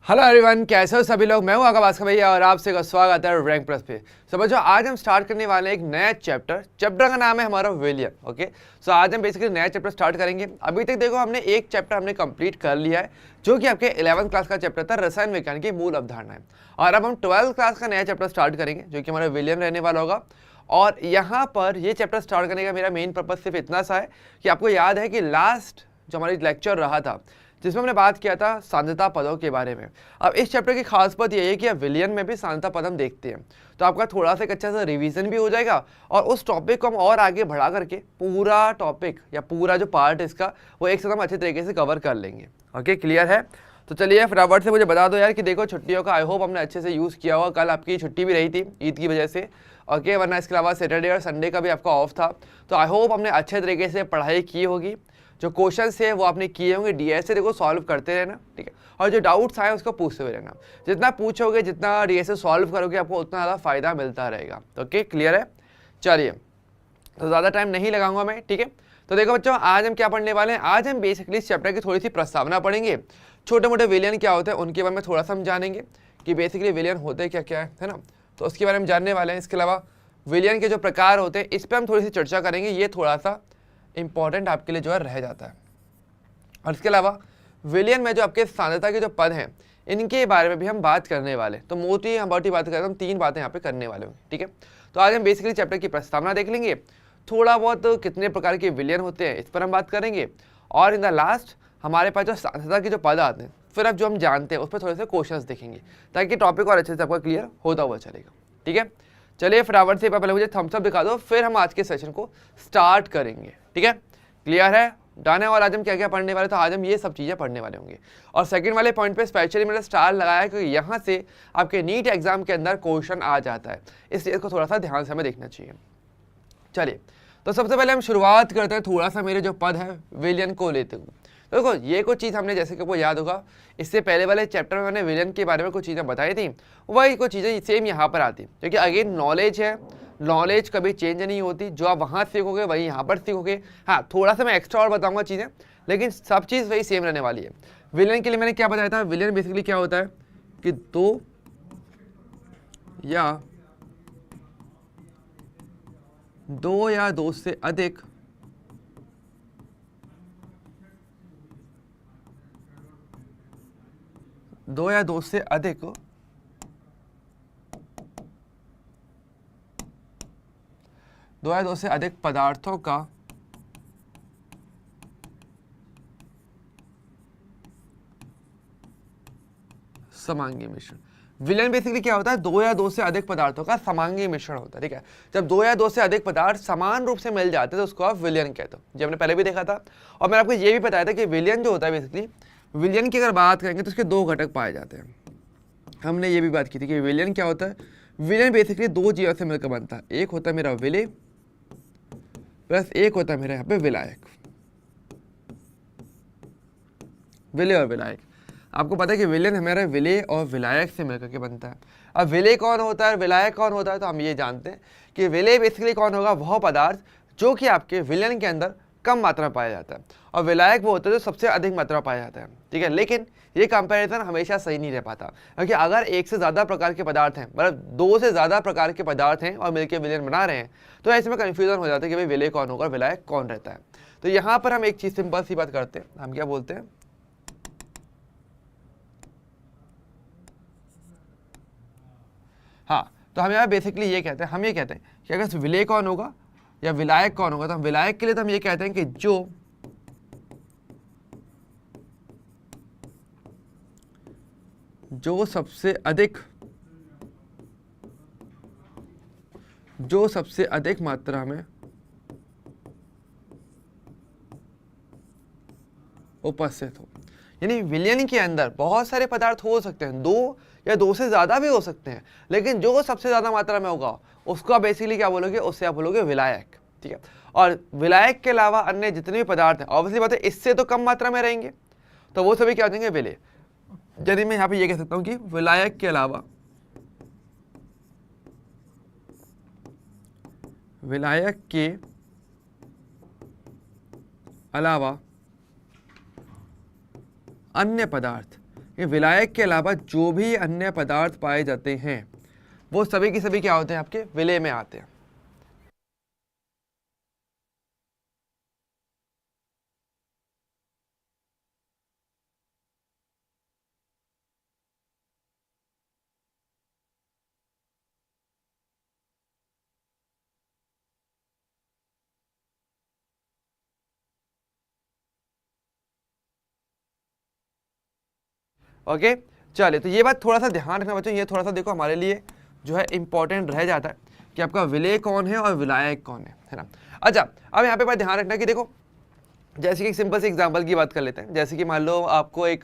Hello everyone, कैसे हो सभी लोग। मैं हूं आगा भास्कर भैया और आपसे का स्वागत है रैंक प्लस पे। समझो आज हम स्टार्ट करने वाले हैं एक नया चैप्टर का नाम है हमारा विलियन। ओके, सो आज हम बेसिकली नया चैप्टर स्टार्ट करेंगे। अभी तक देखो हमने एक चैप्टर हमने कंप्लीट कर लिया है जो कि आपके 11th क्लास का चैप्टर था, रसायन विज्ञान की मूल अवधारणाएं। और अब हम 12th क्लास का नया चैप्टर स्टार्ट करेंगे जो कि हमारा विलियन रहने वाला होगा। और यहाँ पर ये चैप्टर स्टार्ट करने का मेरा मेन पर्पज सिर्फ इतना सा है कि आपको याद है कि लास्ट जो हमारी लेक्चर रहा था जिसमें हमने बात किया था सांद्रता पदों के बारे में। अब इस चैप्टर की खास बात यह है कि अब विलियन में भी सांद्रता पद हम देखते हैं, तो आपका थोड़ा सा एक अच्छा सा रिवीजन भी हो जाएगा और उस टॉपिक को हम और आगे बढ़ा करके पूरा टॉपिक या पूरा जो पार्ट इसका वो एक साथ हम अच्छे तरीके से कवर कर लेंगे। ओके, क्लियर है? तो चलिए फटाफट से मुझे बता दो यार कि देखो छुट्टियों का आई होप हमने अच्छे से यूज़ किया होगा। कल आपकी छुट्टी भी रही थी ईद की वजह से। ओके, वरना इसके अलावा सैटरडे और संडे का भी आपका ऑफ था। तो आई होप हमने अच्छे तरीके से पढ़ाई की होगी, जो क्वेश्चंस है वो आपने किए होंगे। डीएस से देखो सॉल्व करते रहना, ठीक है, और जो डाउट्स आए उसको पूछते हुए रहना। जितना पूछोगे, जितना डीएस से सॉल्व करोगे, आपको उतना ज़्यादा फायदा मिलता रहेगा। ओके, क्लियर है? चलिए, तो ज़्यादा टाइम नहीं लगाऊंगा मैं, ठीक है। तो देखो बच्चों, आज हम क्या पढ़ने वाले हैं। आज हम बेसिकली इस चैप्टर की थोड़ी सी प्रस्तावना पढ़ेंगे। छोटे मोटे विलियन क्या होते हैं उनके बारे में थोड़ा सा हम जानेंगे कि बेसिकली विलियन होते क्या क्या है ना, तो उसके बारे में जानने वाले हैं। इसके अलावा विलियन के जो प्रकार होते हैं इस पर हम थोड़ी सी चर्चा करेंगे। ये थोड़ा सा इंपॉर्टेंट आपके लिए जो है रह जाता है। और इसके अलावा विलियन में जो आपके सांद्रता के जो पद हैं इनके बारे में भी हम बात करने वाले। तो मोटी हम बात करते हैं, हम 3 बातें यहाँ पे करने वाले होंगे, ठीक है। तो आज हम बेसिकली चैप्टर की प्रस्तावना देख लेंगे, थोड़ा बहुत कितने प्रकार के विलियन होते हैं इस पर हम बात करेंगे, और इन द लास्ट हमारे पास जो सांद्रता के जो पद आते हैं फिर अब जो हम जानते हैं उस पर थोड़े से क्वेश्चंस देखेंगे ताकि टॉपिक और अच्छे से आपका क्लियर होता हुआ चलेगा, ठीक है। चलिए फटाफट से पहले मुझे थम्स अप दिखा दो, फिर हम आज के सेशन को स्टार्ट करेंगे, ठीक है। क्लियर है? डन है? और आज हम क्या क्या पढ़ने वाले, तो आज हम ये सब चीज़ें पढ़ने वाले होंगे। और सेकंड वाले पॉइंट पे स्पेशली मैंने स्टार लगाया है क्योंकि यहाँ से आपके नीट एग्जाम के अंदर क्वेश्चन आ जाता है, इसलिए इसको थोड़ा सा ध्यान से हमें देखना चाहिए। चलिए, तो सबसे पहले हम शुरुआत करते हैं थोड़ा सा मेरे जो पद है विलियन को लेते हुए। तो देखो ये कुछ चीज़ हमने, जैसे कि आपको याद होगा इससे पहले वाले चैप्टर में मैंने विलियन के बारे में कुछ चीज़ें बताई थी, वही कुछ चीज़ें सेम यहाँ पर आती, क्योंकि अगेन नॉलेज है, नॉलेज कभी चेंज नहीं होती। जो आप वहाँ सीखोगे वही यहाँ पर सीखोगे। हाँ, थोड़ा सा मैं एक्स्ट्रा और बताऊँगा चीज़ें, लेकिन सब चीज़ वही सेम रहने वाली है। विलियन के लिए मैंने क्या बताया था, विलियन बेसिकली क्या होता है कि दो या दो से अधिक पदार्थों का समांगी मिश्रण। विलयन बेसिकली क्या होता है, 2 या 2 से अधिक पदार्थों का समांगी मिश्रण होता है, ठीक है। जब 2 या 2 से अधिक पदार्थ समान रूप से मिल जाते हैं तो उसको आप विलयन कहते हो, जो हमने पहले भी देखा था। और मैंने आपको ये भी बताया था कि विलयन जो होता है बेसिकली, विलयन की अगर बात करेंगे तो उसके 2 घटक पाए जाते हैं। हमने ये भी बात की थी कि विलयन क्या होता है। विलयन बेसिकली 2 चीज़ों से मिलकर बनता है, एक होता है मेरा विलेय प्लस एक होता है मेरा यहाँ पे विलायक। विलेय और विलायक, आपको पता है कि विलयन हमारा विलेय और विलायक से मिलकर के बनता है। अब विलेय कौन होता है और विलायक कौन होता है, तो हम ये जानते हैं कि विलेय बेसिकली कौन होगा, वह पदार्थ जो कि आपके विलयन के अंदर कम मात्रा में पाया जाता है, और विलायक वो होता है जो सबसे अधिक मात्रा पाया जाता है, ठीक है। लेकिन ये कंपैरिजन हमेशा सही नहीं रह पाता, क्योंकि अगर एक से ज़्यादा प्रकार के पदार्थ हैं, मतलब 2 से ज़्यादा प्रकार के पदार्थ हैं और मिलकर विलयन बना रहे हैं, तो ऐसे में कन्फ्यूजन हो जाता है कि भाई विलेय कौन होगा और विलायक कौन रहता है। तो यहाँ पर हम एक चीज़ सिंपल सी बात करते हैं, हम क्या बोलते हैं, हाँ, तो हम यहाँ बेसिकली ये कहते हैं, हम ये कहते हैं कि अगर विलेय कौन होगा या विलायक कौन होगा, तो हम विलायक के लिए तो हम ये कहते हैं कि जो सबसे अधिक मात्रा में उपस्थित हो। यानी विलयन के अंदर बहुत सारे पदार्थ हो सकते हैं, 2 या 2 से ज़्यादा भी हो सकते हैं, लेकिन जो सबसे ज़्यादा मात्रा में होगा उसको आप बेसिकली क्या बोलोगे, उससे आप बोलोगे विलायक, ठीक है। और विलायक के अलावा अन्य जितने भी पदार्थ हैं ऑब्वियसली बात है इससे तो कम मात्रा में रहेंगे, तो वो सभी क्या हो जाएंगे, विलेय। यदि मैं यहाँ पे ये कह सकता हूँ कि विलायक के अलावा अन्य पदार्थ ये विलायक के अलावा जो भी अन्य पदार्थ पाए जाते हैं वो सभी के सभी क्या होते हैं, आपके विलेय में आते हैं। ओके चलिए, तो ये बात थोड़ा सा ध्यान रखना बच्चों, ये थोड़ा सा देखो हमारे लिए जो है इंपॉर्टेंट रह जाता है कि आपका विलेय कौन है और विलायक कौन है ना। अच्छा, अब यहाँ पे बात ध्यान रखना कि देखो, जैसे कि एक सिंपल सी एग्जांपल की बात कर लेते हैं। जैसे कि मान लो आपको एक,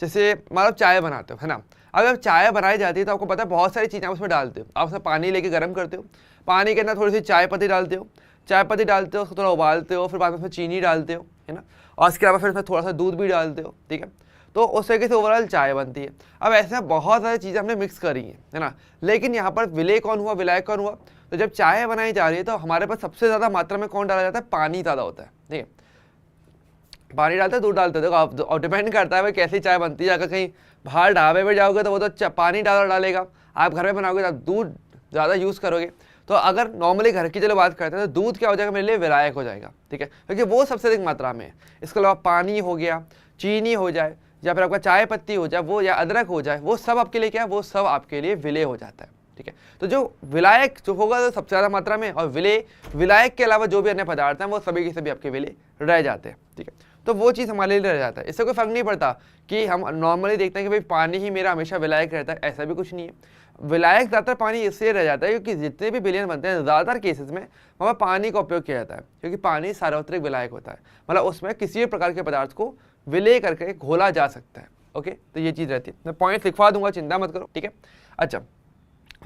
जैसे मान लो चाय बनाते हो, है ना। अब जब चाय बनाई जाती है तो आपको पता है बहुत सारी चीज़ें आप उसमें डालते हो। आप उसमें पानी लेके गर्म करते हो, पानी के अंदर थोड़ी सी चाय पत्ती डालते हो, चाय पत्ती डालते हो, उसको थोड़ा उबालते हो, फिर बाद में उसमें चीनी डालते हो, है ना। और उसके अलावा फिर उसमें थोड़ा सा दूध भी डालते हो, ठीक है। तो उस तरीके से ओवरऑल चाय बनती है। अब ऐसे बहुत सारी चीज़ें हमने मिक्स करी हैं, है ना। लेकिन यहाँ पर विलेय कौन हुआ, विलायक कौन हुआ। तो जब चाय बनाई जा रही है तो हमारे पास सबसे ज़्यादा मात्रा में कौन डाला जाता है, पानी ज़्यादा होता है, ठीक है। पानी डालते हैं, दूध डालते हैं, देखो आप डिपेंड करता है भाई कैसी चाय बनती है। अगर कहीं बाहर ढाबे पे जाओगे तो वो तो पानी डालेगा, आप घर में बनाओगे तो आप दूध ज़्यादा यूज़ करोगे। तो अगर नॉर्मली घर की चलो बात करते हैं तो दूध क्या हो जाएगा मेरे लिए, विलायक हो जाएगा, ठीक है, क्योंकि वो सबसे अधिक मात्रा में है। इसके अलावा पानी हो गया, चीनी हो जाए, या फिर आपका चाय पत्ती हो जाए वो, या अदरक हो जाए, वो सब आपके लिए क्या है, वो सब आपके लिए विलेय हो जाता है, ठीक है। तो जो विलायक जो होगा तो सबसे ज़्यादा मात्रा में, और विलायक के अलावा जो भी अन्य पदार्थ हैं वो सभी के सभी आपके विलेय रह जाते हैं, ठीक है। तो वो चीज़ हमारे लिए रह जाता है। इससे कोई फर्क नहीं पड़ता कि हम नॉर्मली देखते हैं कि भाई पानी ही मेरा हमेशा विलायक रहता है, ऐसा भी कुछ नहीं है। विलायक ज़्यादातर पानी इसलिए रह जाता है क्योंकि जितने भी विलयन बनते हैं ज़्यादातर केसेस में वहाँ पानी का उपयोग किया जाता है, क्योंकि पानी सार्वत्रिक विलायक होता है, मतलब उसमें किसी भी प्रकार के पदार्थ को विलेय करके घोला जा सकता है। ओके, तो ये चीज़ रहती है। मैं पॉइंट लिखवा दूंगा, चिंता मत करो, ठीक है। अच्छा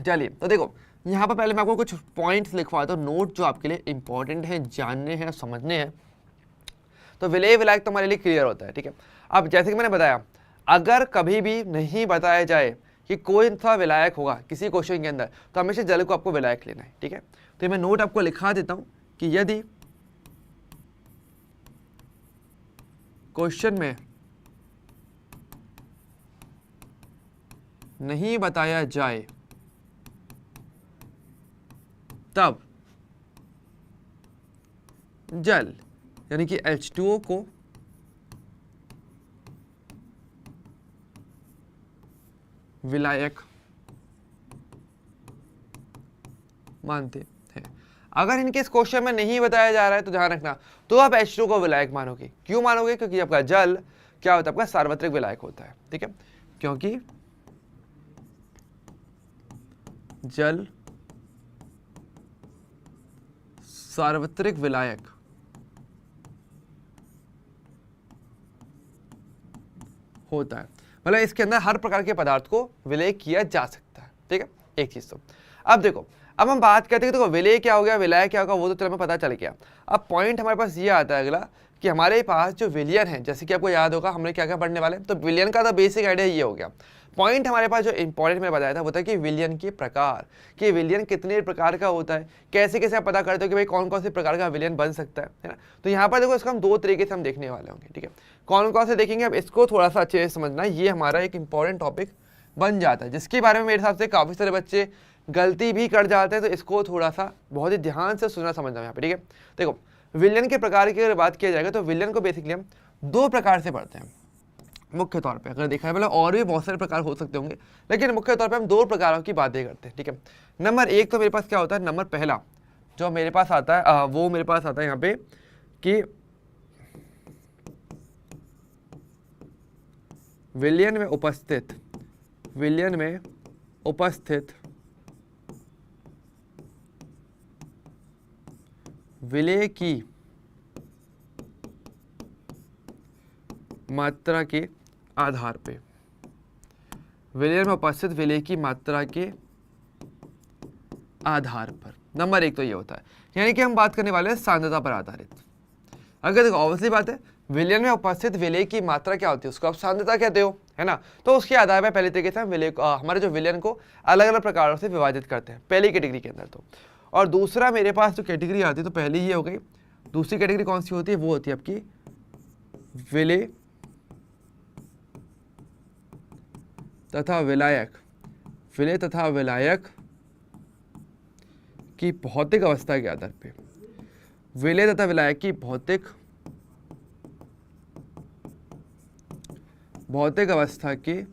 चलिए, तो देखो यहाँ पर पहले मैं आपको कुछ पॉइंट्स लिखवाता हूँ, नोट जो आपके लिए इंपॉर्टेंट हैं, जानने हैं, समझने हैं। तो विलेय विलायक तो हमारे लिए क्लियर होता है, ठीक है। अब जैसे कि मैंने बताया, अगर कभी भी नहीं बताया जाए कि कोई सा विलायक होगा किसी क्वेश्चन के अंदर, तो हमेशा जल को आपको विलायक लेना है, ठीक है। तो ये मैं नोट आपको लिखा देता हूँ कि यदि क्वेश्चन में नहीं बताया जाए तब जल यानी कि H2O को विलायक मानते हैं। अगर इनके इस क्वेश्चन में नहीं बताया जा रहा है तो ध्यान रखना, तो आप H2O को विलायक मानोगे। क्यों मानोगे, क्योंकि आपका जल क्या होता है, आपका सार्वत्रिक विलायक होता है, ठीक है। क्योंकि जल सार्वत्रिक विलायक होता है, मतलब इसके अंदर हर प्रकार के पदार्थ को विलेय किया जा सकता है, ठीक है। एक चीज तो अब देखो, अब हम बात करते हैं कि देखो विलेय क्या हो गया, विलायक क्या होगा, वो तो चलो हमें पता चल गया। अब पॉइंट हमारे पास ये आता है अगला कि हमारे पास जो विलियन है, जैसे कि आपको याद होगा हमने क्या क्या पढ़ने वाले हैं, तो विलियन का तो बेसिक आइडिया ये हो गया। पॉइंट हमारे पास जो इंपॉर्टेंट मैंने बताया था वो था कि विलियन के प्रकार, कि विलियन कितने प्रकार का होता है, कैसे कैसे आप पता करते हो कि भाई कौन कौन से प्रकार का विलियन बन सकता है ना। तो यहाँ पर देखो इसको हम दो तरीके से हम देखने वाले होंगे, ठीक है। कौन कौन से देखेंगे, अब इसको थोड़ा सा अच्छे से समझना, ये हमारा एक इंपॉर्टेंट टॉपिक बन जाता है, जिसके बारे में मेरे हिसाब से काफ़ी सारे बच्चे गलती भी कर जाते हैं। तो इसको थोड़ा सा बहुत ही ध्यान से सुनना समझना यहाँ पे, ठीक है। देखो विलियन के प्रकार की अगर बात किया जाएगा तो विलियन को बेसिकली हम दो प्रकार से पढ़ते हैं मुख्य तौर पे। अगर देखा है मतलब और भी बहुत सारे प्रकार हो सकते होंगे, लेकिन मुख्य तौर पे हम दो प्रकारों की बातें करते हैं, ठीक है। नंबर एक तो मेरे पास क्या होता है, नंबर पहला जो मेरे पास आता है वो मेरे पास आता है यहाँ पे कि विलियन में उपस्थित विलेय की मात्रा के आधार पे, विलियन में उपस्थित विलेय की मात्रा के आधार पर। नंबर एक तो ये होता है, यानी कि हम बात करने वाले हैं सांद्रता पर आधारित। अगर देखो ऑब्वियसली बात है, विलियन में उपस्थित विलेय की मात्रा क्या होती है उसको आप सांद्रता कहते हो, है ना। तो उसके आधार पर पहले तरीके से हम विलेय हमारे जो विलियन को अलग अलग प्रकारों से विभाजित करते हैं पहली कैटेगरी के अंदर। तो और दूसरा मेरे पास जो कैटेगरी आती है, तो पहली ये हो गई, दूसरी कैटेगरी कौन सी होती है, वो होती है आपकी विलेय तथा विलायक, विलेय तथा विलायक की भौतिक अवस्था के आधार पे, विलेय तथा विलायक की भौतिक अवस्था के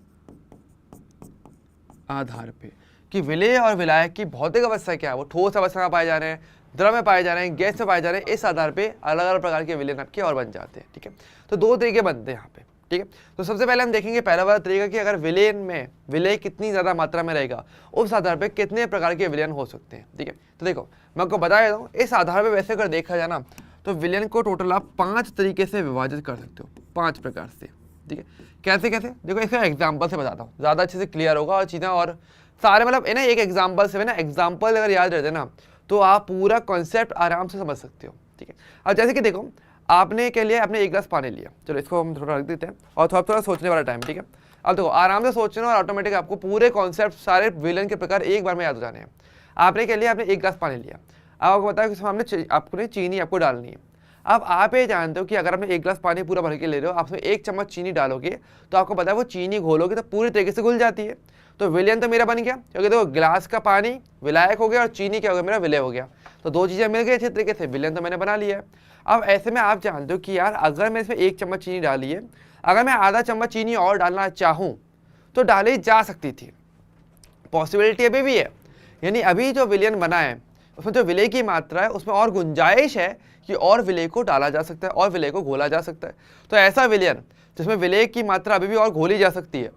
आधार पे, कि विलेय और विलायक की भौतिक अवस्था क्या है, वो ठोस अवस्था में पाए जा रहे हैं, द्रव में पाए जा रहे हैं, गैस में पाए जा रहे हैं, इस आधार पे अलग अलग प्रकार के विलयन आपके और बन जाते हैं। ठीक है, तो दो तरीके बनते हैं यहाँ पे। ठीक है, तो सबसे पहले हम देखेंगे पहला वाला तरीका कि अगर विलयन में विलेय कितनी ज़्यादा मात्रा में रहेगा उस आधार पे कितने प्रकार के विलयन हो सकते हैं। ठीक है, तो देखो मैं आपको बता देता हूँ, इस आधार पे वैसे अगर देखा जाए ना तो विलयन को टोटल आप 5 तरीके से विभाजित कर सकते हो, 5 प्रकार से। ठीक है, कैसे कैसे देखो, इसका एग्जाम्पल से बताता हूँ, ज़्यादा अच्छे से क्लियर होगा और चीज़ें और सारे मतलब है ना, एक एग्जाम्पल से ना, एग्जाम्पल अगर याद रहते ना तो आप पूरा कॉन्सेप्ट आराम से समझ सकते हो। ठीक है, अब जैसे कि देखो आपने के लिए आपने 1 गिलास पानी लिया, चलो इसको हम थोड़ा रख देते हैं और थोड़ा सोचने वाला टाइम। ठीक है, अब देखो आराम से सोचना और ऑटोमेटिक आपको पूरे कॉन्सेप्ट सारे विलन के प्रकार एक बार में याद हो जाने हैं। आपने के लिए आपने 1 गिलास पानी लिया, अब आपको बताया कि हमने आपको चीनी आपको डालनी है। अब आप ये जानते हो कि अगर आपने 1 गिलास पानी पूरा भर के ले रहे हो, आप उसमें 1 चम्मच चीनी डालोगे तो आपको पता है वो चीनी घोलोगे तो पूरी तरीके से घुल जाती है। तो विलयन तो मेरा बन गया, क्योंकि देखो गिलास का पानी विलायक हो गया और चीनी क्या हो गया, मेरा विलय हो गया। तो दो चीज़ें मिल गई अच्छे तरीके से, विलयन तो मैंने बना लिया है। अब ऐसे में आप जानते हो कि यार अगर मैं इसमें 1 चम्मच चीनी डाली है, अगर मैं आधा चम्मच चीनी और डालना चाहूँ तो डाली जा सकती थी, पॉसिबिलिटी अभी भी है। यानी अभी जो विलयन बना है उसमें जो विलय की मात्रा है उसमें और गुंजाइश है कि और विलय को डाला जा सकता है और विलय को घोला जा सकता है। तो ऐसा विलयन जिसमें विलय की मात्रा अभी भी और घोली जा सकती है,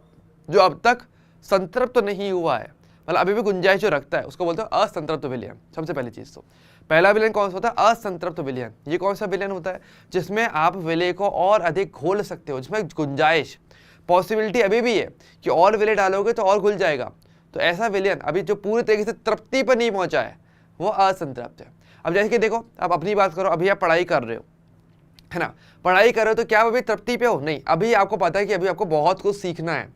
जो अब तक संतृप्त तो नहीं हुआ है, मतलब अभी भी गुंजाइश जो रखता है, उसको बोलते हैं असंतृप्त विलयन। सबसे पहली चीज़ तो पहला विलयन कौन सा होता है, असंतृप्त विलयन। ये कौन सा विलयन होता है, जिसमें आप विलय को और अधिक घोल सकते हो, जिसमें गुंजाइश पॉसिबिलिटी अभी भी है कि और विलय डालोगे तो और घुल जाएगा। तो ऐसा विलयन अभी जो पूरी तरीके से तृप्ति पर नहीं पहुंचा है वो असंतृप्त है। अब जैसे कि देखो आप अपनी बात करो, अभी आप पढ़ाई कर रहे हो, है ना, पढ़ाई कर रहे हो तो क्या अभी तृप्ति पे हो, नहीं, अभी आपको पता है कि अभी आपको बहुत कुछ सीखना है,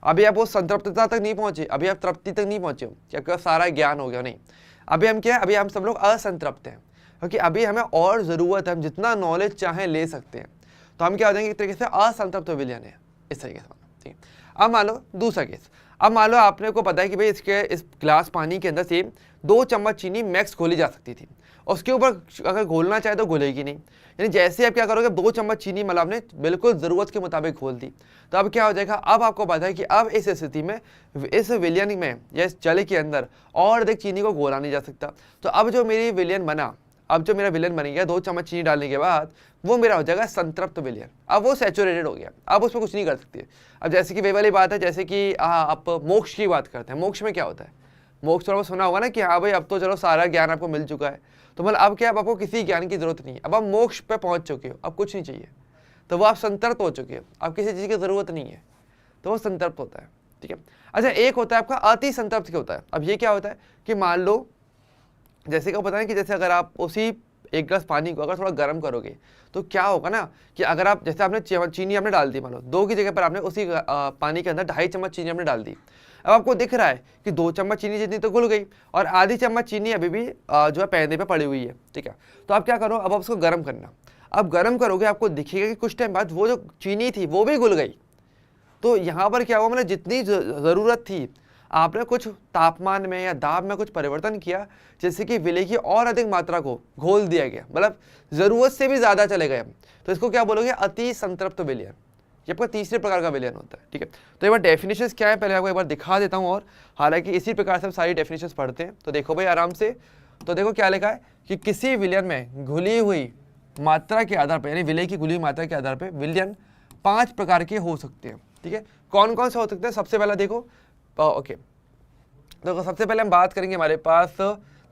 अभी आप वो संतृप्तता तक नहीं पहुंचे, अभी आप तृप्ति तक नहीं पहुंचे हो कि आपका सारा ज्ञान हो गया, नहीं, अभी हम क्या है, अभी हम सब लोग असंतृप्त हैं, क्योंकि अभी हमें और ज़रूरत है, हम जितना नॉलेज चाहें ले सकते हैं। तो हम क्या हो जाएंगे एक तरीके से असंतृप्त विलयन है, इस तरीके से। ठीक है, अब मान लो दूसरा केस, अब मान लो आपने को पता है कि भाई इस गिलास पानी के अंदर से 2 चम्मच चीनी मैक्स घोली जा सकती थी, उसके ऊपर अगर घोलना चाहे तो घुलेगी नहीं। यानी जैसे आप क्या करोगे, 2 चम्मच चीनी मतलब आपने बिल्कुल ज़रूरत के मुताबिक घोल दी, तो अब क्या हो जाएगा, अब आपको पता है कि अब इस स्थिति में इस विलयन में या इस जल के अंदर और अधिक चीनी को घोला नहीं जा सकता। तो अब जो मेरी विलयन बना, अब जो मेरा विलयन बन गया 2 चम्मच चीनी डालने के बाद, वो मेरा हो जाएगा संतृप्त विलयन। अब वो सैचुरेटेड हो गया, अब उसमें कुछ नहीं कर सकती। अब जैसे कि वे वाली बात है, जैसे कि आप मोक्ष की बात करते हैं, मोक्ष में क्या होता है, मोक्ष थोड़ा सुना होगा ना कि हाँ भाई अब तो चलो सारा ज्ञान आपको मिल चुका है, तो मतलब अब क्या, अब आपको किसी ज्ञान की जरूरत नहीं है, अब आप मोक्ष पे पहुंच चुके हो, अब कुछ नहीं चाहिए, तो वो आप संतृप्त हो चुके हो, अब किसी चीज़ की जरूरत नहीं है, तो वो संतृप्त होता है। ठीक है, अच्छा एक होता है आपका अति संतृप्त क्या होता है। अब ये क्या होता है कि मान लो जैसे क्या पता है कि जैसे अगर आप उसी 1 गिलास पानी को अगर थोड़ा गर्म करोगे तो क्या होगा ना कि अगर आप जैसे आपने चीनी आपने डाल दी, मान लो 2 की जगह पर आपने उसी पानी के अंदर 2.5 चम्मच चीनी आपने डाल दी। अब आपको दिख रहा है कि 2 चम्मच चीनी जितनी तो घुल गई और आधी चम्मच चीनी अभी भी जो है पैने पे पड़ी हुई है। ठीक है, तो आप क्या करो, अब आप उसको गर्म करना, अब गर्म करोगे आपको दिखेगा कि कुछ टाइम बाद वो जो चीनी थी वो भी घुल गई। तो यहाँ पर क्या हुआ, मतलब जितनी ज़रूरत थी आपने कुछ तापमान में या दाब में कुछ परिवर्तन किया, जैसे कि विलय की और अधिक मात्रा को घोल दिया गया, मतलब ज़रूरत से भी ज़्यादा चले गए। तो इसको क्या बोलोगे, अति संतृप्त विलयन। ये आपका तीसरे प्रकार का विलयन होता है। ठीक है, तो एक बार डेफिनेशंस क्या है पहले आपको एक बार दिखा देता हूँ, और हालांकि इसी प्रकार से हम सारी डेफिनेशंस पढ़ते हैं। तो देखो भाई आराम से, तो देखो क्या लिखा है कि किसी विलयन में घुली हुई मात्रा के आधार पर, यानी विलय की घुली हुई मात्रा के आधार पर विलयन 5 प्रकार के हो सकते हैं। ठीक है, कौन कौन से हो सकते हैं, सबसे पहला देखो ओके, तो सबसे पहले हम बात करेंगे हमारे पास,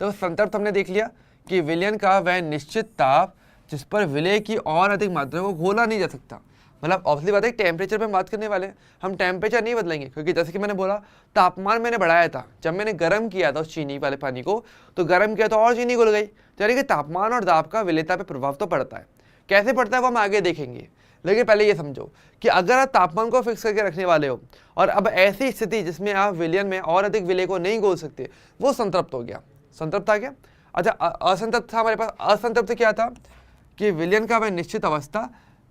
तो संतृप्त हमने देख लिया कि विलयन का वह निश्चित ताप जिस पर विलय की और अधिक मात्रा को घोला नहीं जा सकता। मतलब ऑब्वियसली बात है टेम्परेचर पे हम बात करने वाले हैं, हम टेम्परेचर नहीं बदलेंगे, क्योंकि जैसे कि मैंने बोला तापमान मैंने बढ़ाया था, जब मैंने गर्म किया था उस चीनी वाले पानी को, तो गर्म किया तो और चीनी घुल गई। तो यानी कि तापमान और दाब का विलेयता पे प्रभाव तो पड़ता है, कैसे पड़ता है वो हम आगे देखेंगे। लेकिन पहले ये समझो कि अगर आप तापमान को फिक्स करके रखने वाले हो और अब ऐसी स्थिति जिसमें आप विलयन में और अधिक विलय को नहीं घोल सकते, वो संतृप्त हो गया, संतृप्त आ गया। अच्छा असंतृप्त था हमारे पास, असंतृप्त क्या था कि विलयन का वह निश्चित अवस्था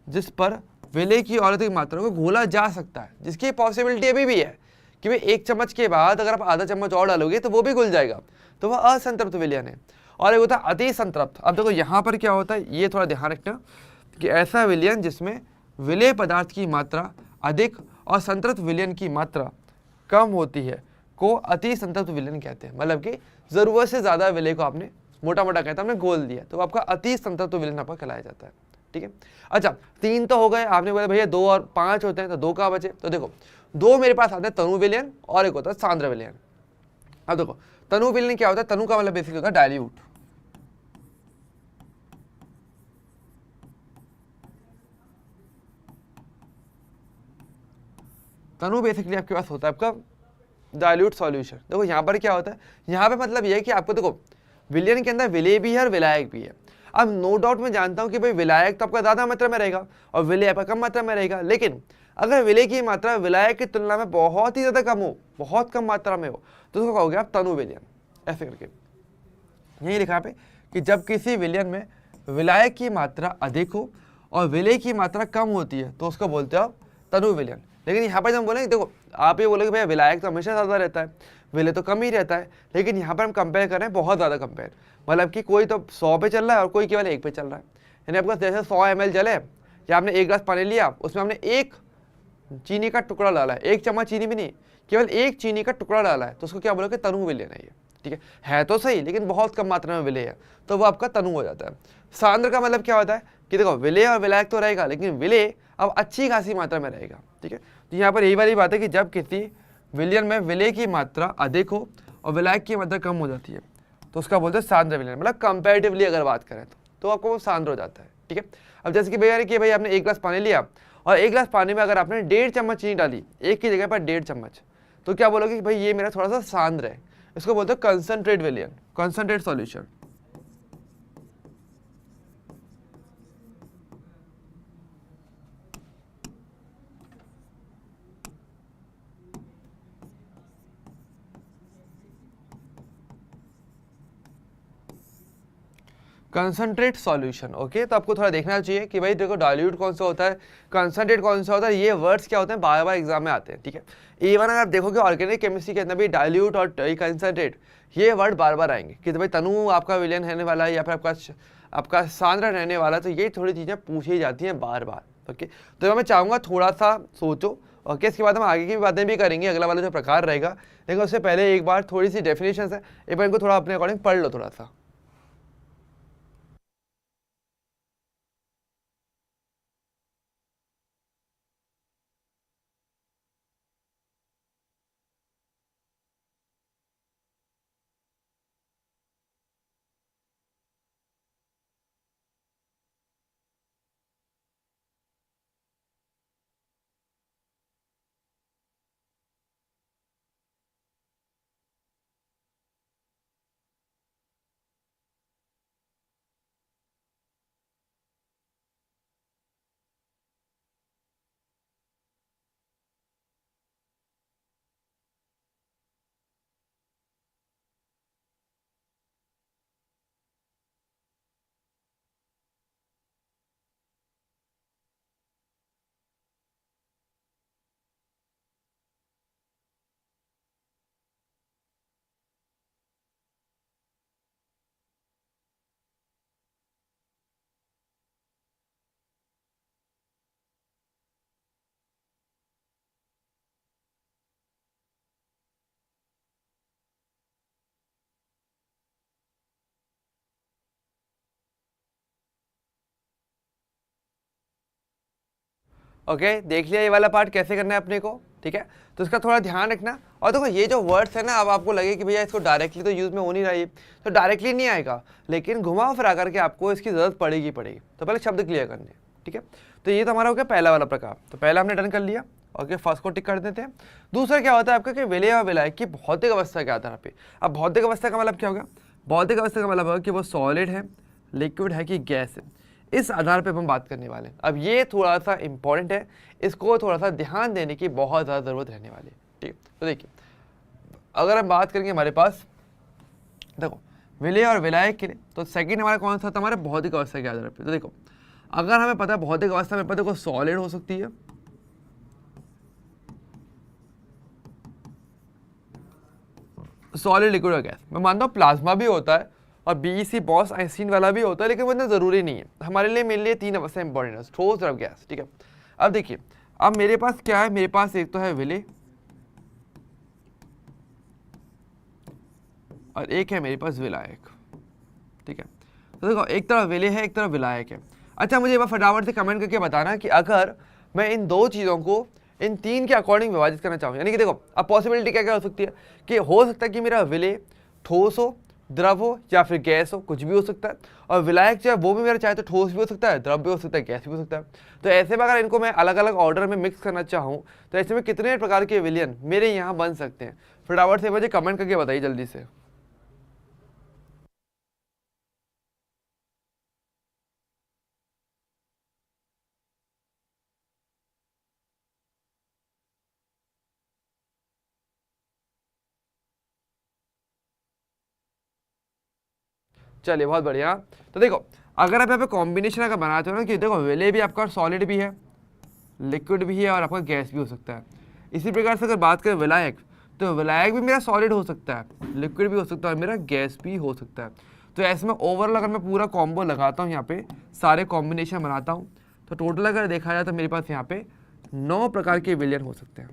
जिस पर विलय की और अधिक मात्रा को घोला जा सकता है, जिसकी पॉसिबिलिटी अभी भी है कि भाई 1 चम्मच के बाद अगर आप आधा चम्मच और डालोगे तो वो भी घुल जाएगा, तो वह असंतृप्त विलयन है। और एक होता है अति संतृप्त। अब देखो यहाँ पर क्या होता है, ये थोड़ा ध्यान रखना कि ऐसा विलयन जिसमें विलेय पदार्थ की मात्रा अधिक और संतृप्त विलयन की मात्रा कम होती है को अति संतृप्त विलयन कहते हैं। मतलब कि जरूरत से ज्यादा विलेय को आपने मोटा मोटा कहता है, आपने घोल दिया, तो आपका अति संतृप्त विलयन आपका कहलाया जाता है। ठीक है, अच्छा 3 तो हो गए, आपने बोला भैया 2 और 5 होते हैं, तो 2 कहाँ बचे? तो देखो 2 मेरे पास आते हैं तनु विलयन और एक होता है सांद्र विलयन। अब देखो तनु विलयन क्या होता है? तनु का मतलब बेसिकली होता है डाइल्यूट। तनु बेसिकली आपके पास होता है आपका डाइल्यूट सॉल्यूशन। देखो यहाँ पर क्या होता है, यहाँ पे मतलब ये है कि आपको देखो विलयन के अंदर विलेय भी है और विलायक भी है। अब नो डाउट मैं जानता हूँ कि भाई विलायक तो आपका ज़्यादा मात्रा में रहेगा और विलेय आपका कम मात्रा में रहेगा, लेकिन अगर विलेय की मात्रा विलायक की तुलना में बहुत ही ज़्यादा कम हो, बहुत कम मात्रा में हो, तो उसको कहोगे आप तनु विलयन। ऐसे करके यही लिखा पे कि जब किसी विलयन में विलायक की मात्रा अधिक हो और विलेय की मात्रा कम होती है तो उसको बोलते हो आप तनु विलयन। लेकिन यहाँ पर जब हम बोलेंगे, देखो आप ये बोलोगे भैया विलायक तो हमेशा ज़्यादा रहता है, विलेय तो कम ही रहता है, लेकिन यहाँ पर हम कंपेयर कर रहे हैं बहुत ज़्यादा कंपेयर, मतलब कि कोई तो 100 पे चल रहा है और कोई केवल 1 पे चल रहा है। यानी आपका जैसे 100 ml जल है, या आपने 1 गिलास पानी लिया, उसमें हमने 1 चीनी का टुकड़ा डाला है, 1 चम्मच चीनी भी नहीं, केवल 1 चीनी का टुकड़ा डाला है, तो उसको क्या बोलोगे? तनु विलयन है ये। ठीक है तो सही, लेकिन बहुत कम मात्रा में विलेय है, तो वो आपका तनु हो जाता है। सांद्र का मतलब क्या होता है कि देखो विलेय और विलायक तो रहेगा, लेकिन विलेय अब अच्छी खासी मात्रा में रहेगा। ठीक है, तो यहाँ पर यही वाली बात है कि जब किसी विलयन में विलेय की मात्रा अधिक हो और विलायक की मात्रा कम हो जाती है तो उसका बोलते हैं सांद्र विलयन। मतलब कंपैरेटिवली अगर बात करें तो आपको वो सांद्र हो जाता है। ठीक है, अब जैसे कि भैया कि भाई आपने 1 गिलास पानी लिया और 1 गिलास पानी में अगर आपने 1.5 चम्मच चीनी डाली, एक की जगह पर 1.5 चम्मच, तो क्या बोलोगे कि भाई ये मेरा थोड़ा सा सांद्र है, इसको बोलते हैं कंसंट्रेट विलयन, concentrate solution. Concentrate solution. Okay, तो आपको थोड़ा देखना चाहिए कि भाई देखो डाइल्यूट कौन सा होता है, कंसंट्रेट कौन सा होता है, ये वर्ड्स क्या होते हैं बार बार एग्जाम में आते हैं। ठीक है, इवन अगर आप देखोगे ऑर्गेनिक केमिस्ट्री के अंदर भी डाइल्यूट और कंसंट्रेट ये वर्ड बार बार आएंगे कि भाई तनु आपका विलयन रहने वाला है या फिर आपका सांद्र रहने वाला है, तो ये थोड़ी चीज़ें पूछी जाती हैं बार बार। ओके, तो मैं चाहूँगा थोड़ा सा सोचो। ओके, इसके बाद हम आगे की बातें भी करेंगे, अगला वाला जो प्रकार रहेगा, लेकिन उससे पहले एक बार थोड़ी सी डेफिनेशन है, एक बार इनको थोड़ा अपने अकॉर्डिंग पढ़ लो थोड़ा सा। ओके, देख लिया ये वाला पार्ट कैसे करना है अपने को। ठीक है, तो इसका थोड़ा ध्यान रखना। और देखो ये जो वर्ड्स है ना, अब आपको लगे कि भैया इसको डायरेक्टली तो यूज़ में हो नहीं रहा है, तो डायरेक्टली नहीं आएगा, लेकिन घुमा फिरा करके आपको इसकी ज़रूरत पड़ेगी। तो पहले शब्द क्लियर करने। ठीक है, तो ये तो हमारा हो गया पहला वाला प्रकार, तो पहला हमने डन कर लिया। ओके, फर्स्ट को टिक कर देते हैं। दूसरा क्या होता है आपका कि विलेय और विलायक की भौतिक अवस्था के आधार पे। अब भौतिक अवस्था का मतलब क्या होगा? भौतिक अवस्था का मतलब होगा कि वो सॉलिड है, लिक्विड है कि गैस है, इस आधार पे हम बात करने वाले हैं। अब ये थोड़ा सा इंपॉर्टेंट है, इसको थोड़ा सा ध्यान देने की बहुत ज़्यादा ज़रूरत रहने वाली है। ठीक है, तो देखिए अगर हम बात करेंगे हमारे पास, देखो विलेय और विलायक के लिए, तो सेकंड हमारा कौन सा था? हमारे भौतिक अवस्था के आधार पे। तो देखो अगर हमें पता है भौतिक अवस्था में पता है सॉलिड हो सकती है, तो सॉलिड, लिक्विड और गैस। मैं मानता हूँ प्लाज्मा भी होता है और बीईसी बॉस आइंस्टीन वाला भी होता है, लेकिन वो इतना ज़रूरी नहीं है हमारे लिए। मेरे लिए 3 अवस्था इंपॉर्टेंट है, ठोस, द्रव, गैस। ठीक है, अब देखिए, अब मेरे पास क्या है, मेरे पास एक तो है विले और एक है मेरे पास विलायक। ठीक है, तो देखो एक तरफ विले है, एक तरफ विलायक है। अच्छा, मुझे एक बार फटाफट से कमेंट करके बताना कि अगर मैं इन दो चीज़ों को इन 3 के अकॉर्डिंग विभाजित करना चाहूँ, यानी कि देखो अब पॉसिबिलिटी क्या क्या हो सकती है कि हो सकता है कि मेरा विले ठोस हो, द्रव हो या फिर गैस हो, कुछ भी हो सकता है। और विलायक जो है वो भी मेरा चाहे तो ठोस भी हो सकता है, द्रव भी हो सकता है, गैस भी हो सकता है। तो ऐसे में अगर इनको मैं अलग अलग ऑर्डर में मिक्स करना चाहूँ तो ऐसे में कितने प्रकार के विलियन मेरे यहाँ बन सकते हैं, फटाफट से मुझे कमेंट करके बताइए जल्दी से। चलिए, बहुत बढ़िया। तो देखो, अगर आप यहाँ पे कॉम्बिनेशन अगर बनाते हो ना कि देखो विले भी आपका सॉलिड भी है, लिक्विड भी है और आपका गैस भी हो सकता है। इसी प्रकार से अगर बात करें विलायक, तो विलायक भी मेरा सॉलिड हो सकता है, लिक्विड भी हो सकता है और मेरा गैस भी हो सकता है। तो ऐसे में ओवरऑल अगर मैं पूरा कॉम्बो लगाता हूँ, यहाँ पे सारे कॉम्बिनेशन बनाता हूँ, तो टोटल अगर देखा जाए तो मेरे पास यहाँ पे 9 प्रकार के विलियन हो सकते हैं।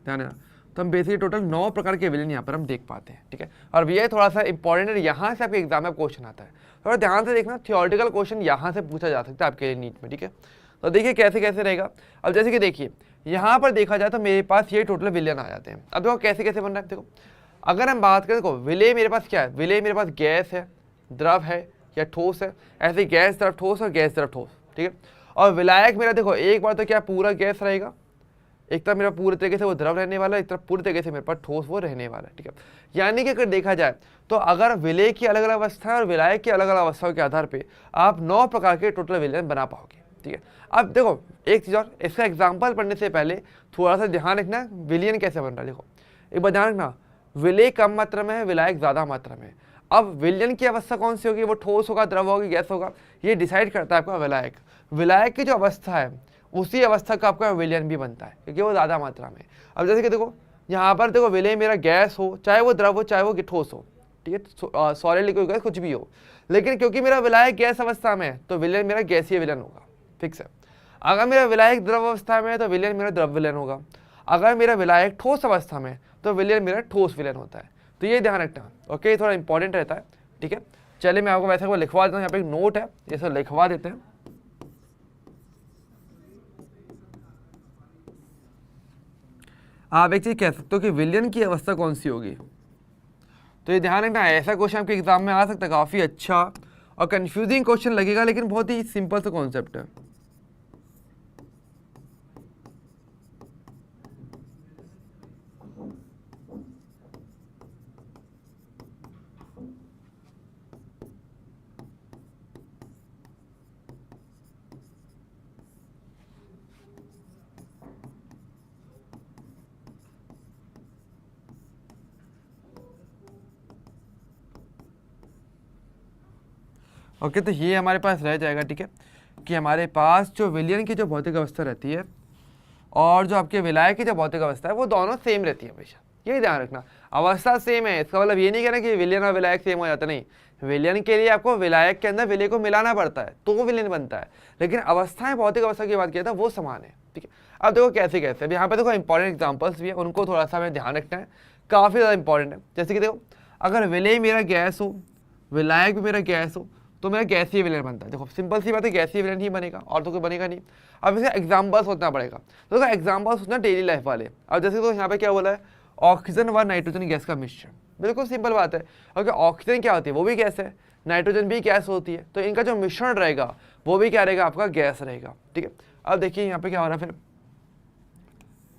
ध्यान देना, तो हम बेसिकली टोटल 9 प्रकार के विलेन यहाँ पर हम देख पाते हैं। ठीक है, और ये थोड़ा सा इंपॉर्टेंट है, यहाँ से आपके एग्जाम में क्वेश्चन आता है, थोड़ा ध्यान से देखना। थियोरेटिकल क्वेश्चन यहाँ से पूछा जा सकता है आपके लिए नीट में। ठीक है, तो देखिए कैसे कैसे रहेगा। अब जैसे कि देखिए यहाँ पर देखा जाए तो मेरे पास ये टोटल विलेन आ जाते हैं। अब देखो कैसे कैसे बन रहा है। देखो अगर हम बात करें, देखो विले मेरे पास क्या है, विले मेरे पास गैस है, द्रव है या ठोस है। ऐसे गैस द्रव ठोस और गैस द्रव ठोस। ठीक है, और विलायक मेरा देखो एक बार तो क्या पूरा गैस रहेगा, एक तरफ मेरा पूरे तरीके से वो द्रव रहने वाला है, एक तरफ पूरे तरीके से मेरे पास ठोस वो रहने वाला है। ठीक है, यानी कि अगर देखा जाए तो अगर विलय की अलग अलग अवस्था और विलायक की अलग अलग अवस्थाओं के आधार पे आप 9 प्रकार के टोटल विलयन बना पाओगे। ठीक है, अब देखो एक चीज़ और, इसका एग्जाम्पल पढ़ने से पहले थोड़ा सा ध्यान रखना विलियन कैसे बन रहा है। देखो एक बार ध्यान रखना, विलय कम मात्रा में है, विलायक ज़्यादा मात्रा में है। अब विलयन की अवस्था कौन सी होगी, वो ठोस होगा, द्रव होगी, गैस होगा, ये डिसाइड करता है आपका विलायक। विलायक की जो अवस्था है उसी अवस्था का आपका विलयन भी बनता है, क्योंकि वो ज़्यादा मात्रा में। अब जैसे कि देखो यहाँ पर देखो विलय मेरा गैस हो, चाहे वो द्रव हो, चाहे वो ठोस हो। ठीक है, सॉलिड लिक्विड गैस कुछ भी हो, लेकिन क्योंकि मेरा विलायक गैस अवस्था में है तो विलयन मेरा गैसीय विलयन होगा। फिक्स है। अगर मेरा विलायक द्रव अवस्था में है तो विलयन मेरा द्रव विलयन होगा। अगर मेरा विलायक ठोस अवस्था में तो विलयन मेरा ठोस विलयन होता है। तो ये ध्यान रखना। ओके, थोड़ा इंपॉर्टेंट रहता है। ठीक है, चलिए मैं आपको वैसे को लिखवा देता हूँ, यहाँ पे एक नोट है, ये सब लिखवा देते हैं। आप एक चीज कह सकते हो कि विलयन की अवस्था कौन सी होगी, तो ये ध्यान रखना। ऐसा क्वेश्चन आपके एग्जाम में आ सकता है, काफी अच्छा और कंफ्यूजिंग क्वेश्चन लगेगा, लेकिन बहुत ही सिंपल सा कॉन्सेप्ट है। ओके, तो ये हमारे पास रह जाएगा। ठीक है, कि हमारे पास जो विलयन की जो भौतिक अवस्था रहती है और जो आपके विलायक की जो भौतिक अवस्था है वो दोनों सेम रहती है हमेशा। ये ध्यान रखना, अवस्था सेम है, इसका मतलब ये नहीं कहना कि विलयन और विलायक सेम हो जाता, नहीं। विलयन के लिए आपको विलायक के अंदर विलय को मिलाना पड़ता है तो वो विलयन बनता है, लेकिन अवस्थाएं भौतिक अवस्था की बात किया था वो समान है। ठीक है, अब देखो कैसे कैसे, अब यहाँ पे देखो इंपॉर्टेंट एग्जाम्पल्स भी है, उनको थोड़ा सा हमें ध्यान रखना है, काफ़ी ज़्यादा इंपॉर्टेंट है। जैसे कि देखो अगर विलय मेरा गैस हो, विलायक भी मेरा गैस हो, तो मेरा गैसीय विलयन बनता है। देखो सिंपल सी बात है, गैसीय विलयन ही बनेगा और तो कोई बनेगा नहीं। अब इसे एग्जाम्पल सोचना पड़ेगा, तो देखो एग्जाम्पल सोचना डेली लाइफ वाले। अब जैसे तो यहाँ पे क्या बोला है, ऑक्सीजन व नाइट्रोजन गैस का मिश्रण। बिल्कुल सिंपल बात है, क्योंकि ऑक्सीजन क्या होती है, वो भी गैस है, नाइट्रोजन भी गैस होती है, तो इनका जो मिश्रण रहेगा वो भी क्या रहेगा, आपका गैस रहेगा। ठीक है, अब देखिए यहाँ पे क्या हो रहा है फिर,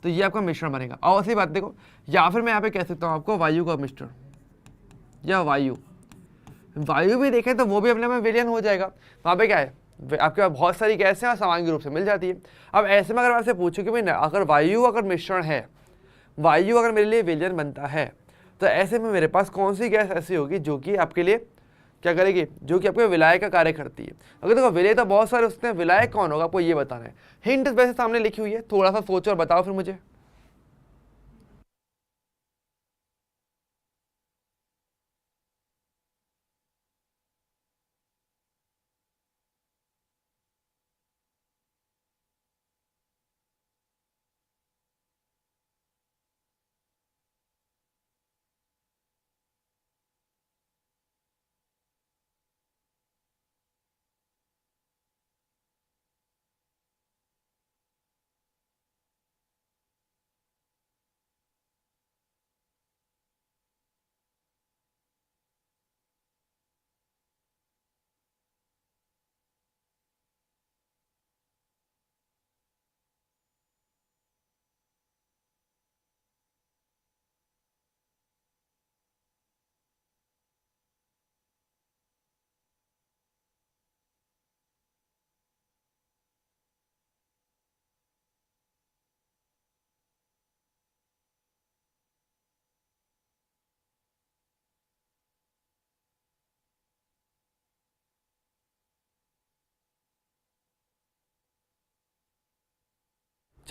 तो ये आपका मिश्रण बनेगा। और ऐसी बात देखो, या फिर मैं यहाँ पे कह सकता हूँ आपको वायु का मिश्रण या वायु भी देखें तो वो भी अपने में विलयन हो जाएगा। वहाँ पे क्या है, आपके पास बहुत सारी गैसें और सामान्य रूप से मिल जाती है। अब ऐसे में अगर आपसे पूछूं कि भाई अगर वायु अगर मिश्रण है, वायु अगर मेरे लिए विलयन बनता है, तो ऐसे में मेरे पास कौन सी गैस ऐसी होगी जो कि आपके लिए क्या करेगी, जो कि आपके विलायक का कार्य करती है। अगर देखो विलय तो बहुत सारे उसने, विलायक कौन होगा आपको ये बताना है। हिंट वैसे सामने लिखी हुई है, थोड़ा सा सोचो और बताओ फिर मुझे।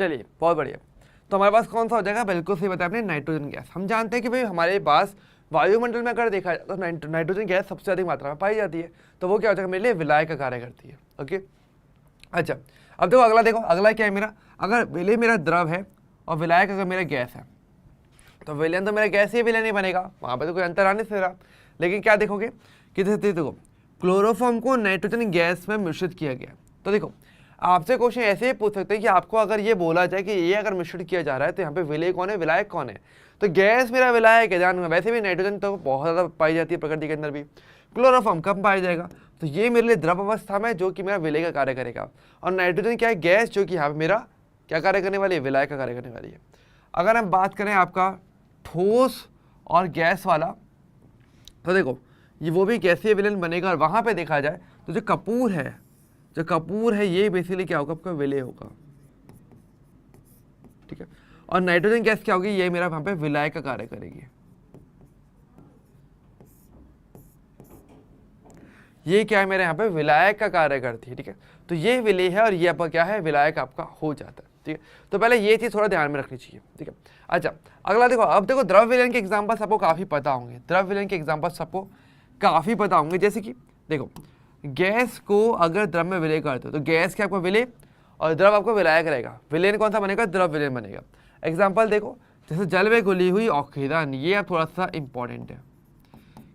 चलिए बहुत बढ़िया। तो हमारे पास कौन सा हो जाएगा, बिल्कुल सही बताया आपने, नाइट्रोजन गैस। हम जानते हैं कि भाई हमारे पास वायुमंडल में अगर देखा जाए तो नाइट्रोजन गैस सबसे अधिक मात्रा में पाई जाती है, तो वो क्या हो जाएगा मेरे लिए, विलायक का कार्य करती है। ओके, अच्छा अब देखो अगला, देखो अगला क्या है मेरा, अगर विलय मेरा द्रव है और विलायक अगर मेरा गैस है, तो विलयन तो मेरा गैस ही विलय नहीं बनेगा, वहाँ पर तो कोई अंतर आ नहीं रहा। लेकिन क्या देखोगे कि देखो क्लोरोफॉर्म को नाइट्रोजन गैस में मिश्रित किया गया। तो देखो आपसे क्वेश्चन ऐसे ही पूछ सकते हैं कि आपको अगर ये बोला जाए कि ये अगर मिश्रित किया जा रहा है तो यहाँ पे विलय कौन है, विलायक कौन है, तो गैस मेरा विलायक है। ध्यान में वैसे भी नाइट्रोजन तो बहुत ज़्यादा पाई जाती है प्रकृति के अंदर भी, क्लोरोफॉर्म कम पाया जाएगा, तो ये मेरे लिए द्रव अवस्था में जो कि मेरा विलय का कार्य करेगा। और नाइट्रोजन क्या है, गैस, जो कि यहाँ पे मेरा क्या कार्य करने वाली है, विलायक का कार्य करने वाली है। अगर हम बात करें आपका ठोस और गैस वाला, तो देखो ये वो भी गैसीय विलयन बनेगा। और वहाँ पे देखा जाए तो जो कपूर है ये बेसिकली क्या होगा, आपका विलय होगा, ठीक है। और नाइट्रोजन गैस क्या होगी, ये मेरा वहाँ पे विलायक का कार्य करेगी। ये क्या है, मेरे यहाँ पे विलायक का कार्य करती है, ठीक है। तो ये विलय है और ये आपका क्या है, विलायक आपका हो जाता है, ठीक है। तो पहले ये चीज़ थोड़ा ध्यान में रखनी चाहिए, ठीक है। अच्छा अगला देखो, अब देखो द्रव विलयन के एग्जाम्पल सबको काफ़ी पता होंगे, द्रव विलयन के एग्जाम्पल सबको काफ़ी पता होंगे। जैसे कि देखो गैस को अगर द्रव में विलय करते हो तो गैस क्या आपका विलय और द्रव आपका विलायक रहेगा। विलयन कौन सा बनेगा, द्रव विलयन बनेगा। एग्जाम्पल देखो, जैसे जल में घुली हुई ऑक्सीजन, ये अब थोड़ा सा इंपॉर्टेंट है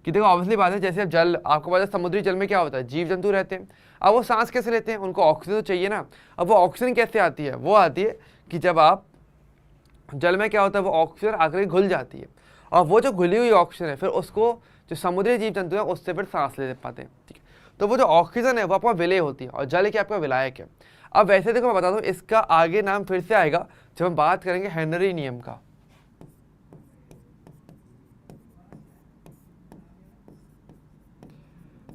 कि देखो ऑब्वियसली बात है, जैसे अब जल, आपको पता है समुद्री जल में क्या होता है, जीव जंतु रहते हैं। अब वो सांस कैसे लेते हैं, उनको ऑक्सीजन तो चाहिए ना। अब वो ऑक्सीजन कैसे आती है, वो आती है कि जब आप जल में क्या होता है, वो ऑक्सीजन आकर घुल जाती है, और वो जो घुली हुई ऑक्सीजन है फिर उसको जो समुद्री जीव जंतु है उससे फिर सांस ले पाते हैं, ठीक है। तो वो जो ऑक्सीजन है वो आपका विलय होती है और जल क्या आपका विलायक है। अब वैसे देखो मैं बता दूं, इसका आगे नाम फिर से आएगा जब हम बात करेंगे हेनरी नियम का।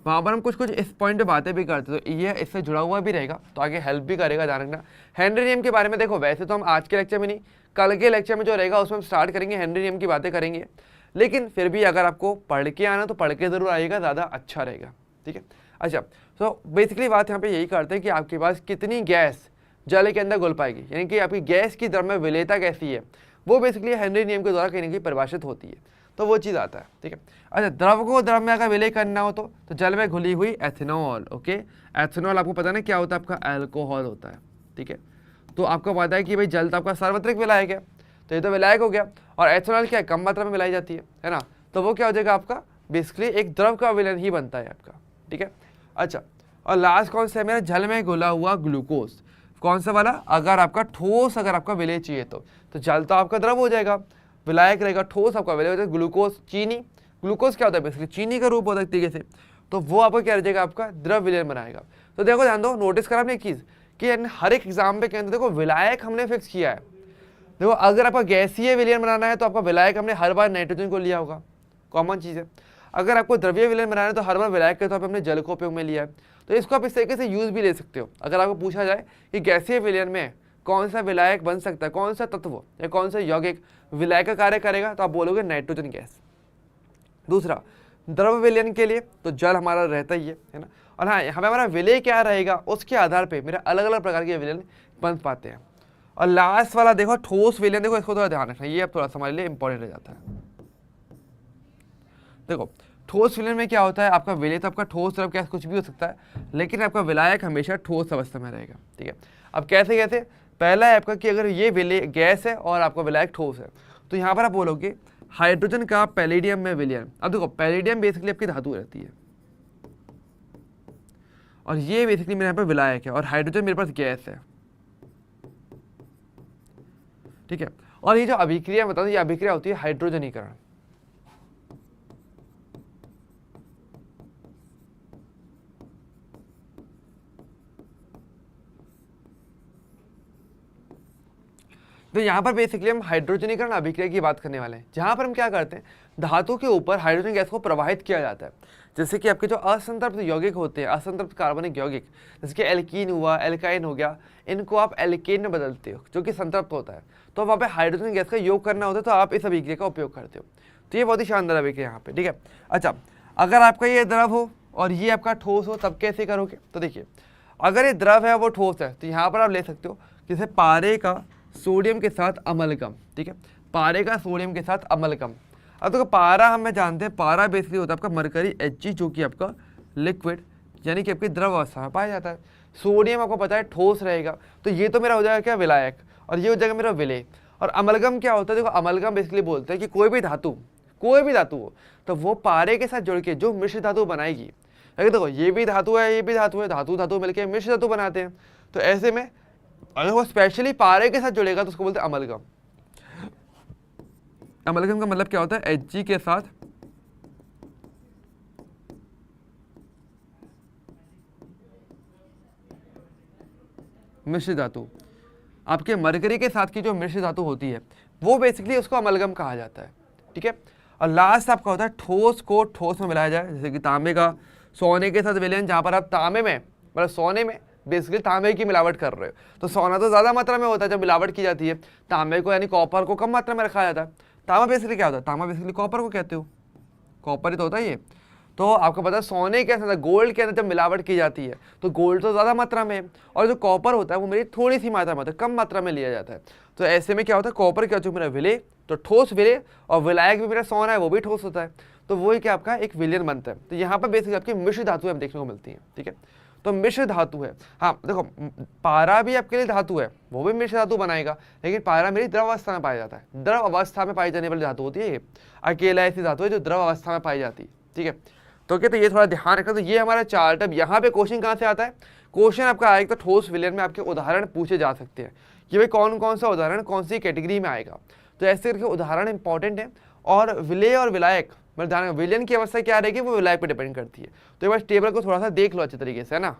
वहाँ पर हम कुछ इस पॉइंट पे बातें भी करते, तो ये इससे जुड़ा हुआ भी रहेगा, तो आगे हेल्प भी करेगा ध्यान रखना। हेनरी नियम के बारे में देखो, वैसे तो हम आज के लेक्चर में नहीं, कल के लेक्चर में जो रहेगा उसमें हम स्टार्ट करेंगे, हेनरी नियम की बातें करेंगे। लेकिन फिर भी अगर आपको पढ़ के आना तो पढ़ के जरूर आइएगा, ज़्यादा अच्छा रहेगा, ठीक है। अच्छा तो बेसिकली बात यहाँ पे यही करते हैं कि आपके पास कितनी गैस जल के अंदर घुल पाएगी, यानी कि आपकी गैस की द्रव में विलेयता कैसी है, वो बेसिकली हेनरी नियम के द्वारा कहीं ना कहीं परिभाषित होती है, तो वो चीज़ आता है, ठीक है। अच्छा द्रव को द्रव में अगर विलय करना हो तो जल में घुली हुई एथेनॉल, ओके। एथेनॉल आपको पता ना क्या होता है, आपका अल्कोहल होता है, ठीक है। तो आपको पता है कि भाई जल तो आपका सार्वत्रिक विलायक है, तो ये तो विलायक हो गया। और एथेनॉल क्या है, कम मात्रा में मिलाई जाती है ना, तो वो क्या हो जाएगा आपका बेसिकली एक द्रव का विलयन ही बनता है आपका, ठीक है। अच्छा और लास्ट कौन सा है मेरा, जल में घुला हुआ ग्लूकोज, कौन सा वाला, अगर आपका ठोस अगर आपका विलय चाहिए तो जल तो आपका द्रव हो जाएगा, विलायक रहेगा, ठोस आपका विलय हो जाएगा। ग्लूकोज चीनी, ग्लूकोज क्या होता है बेसिकली चीनी का रूप होता है एक तरीके से, तो वो आपका क्या रह जाएगा, आपका द्रव विलयन बनाएगा। तो देखो ध्यान दो, नोटिस करा आपने एक चीज़ कि हर एक एग्जाम पे कहते देखो विलायक हमने फिक्स किया है। देखो अगर आपका गैसीय विलयन बनाना है तो आपका विलायक हमने हर बार नाइट्रोजन को लिया होगा, कॉमन चीज़ है। अगर आपको द्रव्य विलयन बनाना है तो हर बार विलायक के तौर पर हमने जल को उपयोग में लिया है, तो इसको आप इस तरीके से यूज़ भी ले सकते हो। अगर आपको पूछा जाए कि गैसीय विलयन में कौन सा विलायक बन सकता है, कौन सा तत्व या कौन सा यौगिक विलायक का कार्य करेगा, तो आप बोलोगे नाइट्रोजन गैस। दूसरा द्रव विलयन के लिए तो जल हमारा रहता ही है ना। और हाँ यहाँ पे हमारा विलय क्या रहेगा उसके आधार पे मेरे अलग अलग प्रकार के विलयन बन पाते हैं। और लास्ट वाला देखो ठोस विलयन, देखो इसको थोड़ा ध्यान रखना, ये अब थोड़ा सा हमारे लिए इंपॉर्टेंट रह जाता है। देखो ठोस विलयन में क्या होता है, आपका विलय तो आपका ठोस द्रव क्या कुछ भी हो सकता है, लेकिन आपका विलायक हमेशा ठोस अवस्था में रहेगा, ठीक है। अब कैसे कैसे, पहला है आपका कि अगर ये विलय गैस है और आपका विलायक ठोस है, तो यहाँ पर आप बोलोगे हाइड्रोजन का पैलेडियम में विलयन। अब देखो पैलेडियम बेसिकली आपकी धातु रहती है और ये बेसिकली मेरे यहाँ पर विलायक है, और हाइड्रोजन मेरे पास गैस है, ठीक है। और ये जो अभिक्रिया बता दो, ये अभिक्रिया होती है हाइड्रोजनीकरण। तो यहाँ पर बेसिकली हम हाइड्रोजनीकरण अभिक्रिया की बात करने वाले हैं, जहाँ पर हम क्या करते हैं, धातु के ऊपर हाइड्रोजन गैस को प्रवाहित किया जाता है। जैसे कि आपके जो असंतृप्त यौगिक होते हैं, असंतृप्त कार्बनिक यौगिक, जैसे कि एल्कीन हुआ, एल्काइन हो गया, इनको आप एल्केन में बदलते हो जो कि संतृप्त होता है, तो वहाँ पे हाइड्रोजन गैस का योग करना होता है, तो आप इस अभिक्रिया का उपयोग करते हो। तो ये बहुत ही शानदार अभिक्रिया यहाँ पे, ठीक है। अच्छा अगर आपका ये द्रव हो और ये आपका ठोस हो तब कैसे करोगे, तो देखिए अगर ये द्रव है वो ठोस है तो यहाँ पर आप ले सकते हो जैसे पारे का सोडियम के साथ अमलगम, ठीक है, पारे का सोडियम के साथ अमलगम। अब देखो पारा हमें जानते हैं, पारा बेसिकली होता है आपका मरकरी Hg, जो कि आपका लिक्विड यानी कि आपकी द्रव अवस्था में पाया जाता है। सोडियम आपको पता है ठोस रहेगा, तो ये तो मेरा हो जाएगा क्या, विलायक, और ये हो जाएगा मेरा विलेय। और अमलगम क्या होता है, देखो अमलगम बेसिकली बोलते हैं कि कोई भी धातु हो तो वो पारे के साथ जुड़ के जो मिश्र धातु बनाएगी। अगर देखो ये भी धातु है, ये भी धातु है, धातु धातु मिलकर मिश्र धातु बनाते हैं। तो ऐसे में अगर वो स्पेशली पारे के साथ जुड़ेगा तो उसको बोलते हैं अमलगम। अमलगम का मतलब क्या होता है, Hg के साथ मिश्र धातु, आपके मरकरी के साथ की जो मिश्र धातु होती है वो बेसिकली उसको अमलगम कहा जाता है, ठीक है। और लास्ट आपका होता है ठोस को ठोस में मिलाया जाए, जैसे कि तांबे का सोने के साथ विलयन, जहाँ पर आप तांबे में मतलब सोने में बेसिकली तांबे की मिलावट कर रहे हो, तो सोना तो ज़्यादा मात्रा में होता है जब मिलावट की जाती है, तांबे को यानी कॉपर को कम मात्रा में रखा जाता है। तांबा बेसिकली क्या होता है, तांबा बेसिकली कॉपर को कहते हो, कॉपर ही तो होता है ये। तो आपको पता है सोने के अंदर, गोल्ड के अंदर जब मिलावट की जाती है तो गोल्ड तो ज़्यादा मात्रा में है, और जो कॉपर होता है वो मेरी थोड़ी सी मात्रा में होता है, कम मात्रा में लिया जाता है। तो ऐसे में क्या होता है, कॉपर क्या होता है मेरा विलेय, तो ठोस विलेय, और विलायक भी मेरा सोना है वो भी ठोस होता है, तो वही क्या आपका एक विलयन बनता है। तो यहाँ पर बेसिकली आपकी मिश्र धातु हम देखने को मिलती है, ठीक है। तो मिश्र धातु है, हाँ देखो पारा भी आपके लिए धातु है, वो भी मिश्र धातु बनाएगा, लेकिन पारा मेरी द्रव अवस्था में पाया जाता है, द्रव अवस्था में पाई जाने वाली धातु होती है ये, अकेला ऐसी धातु है जो द्रव अवस्था में पाई जाती है, ठीक है। तो क्या, तो ये थोड़ा ध्यान रखना। तो ये हमारा चार्ट। अब यहाँ पे क्वेश्चन कहाँ से आता है, क्वेश्चन आपका आएगा तो ठोस विलयन में आपके उदाहरण पूछे जा सकते हैं कि भाई कौन कौन सा उदाहरण कौन सी कैटेगरी में आएगा, तो ऐसे करके उदाहरण इंपॉर्टेंट है। और विलेय और विलायक मतलब ध्यान, विलयन की अवस्था क्या रहेगी वो विलायक पर डिपेंड करती है। तो एक बार टेबल को थोड़ा सा देख लो अच्छे तरीके से, है ना।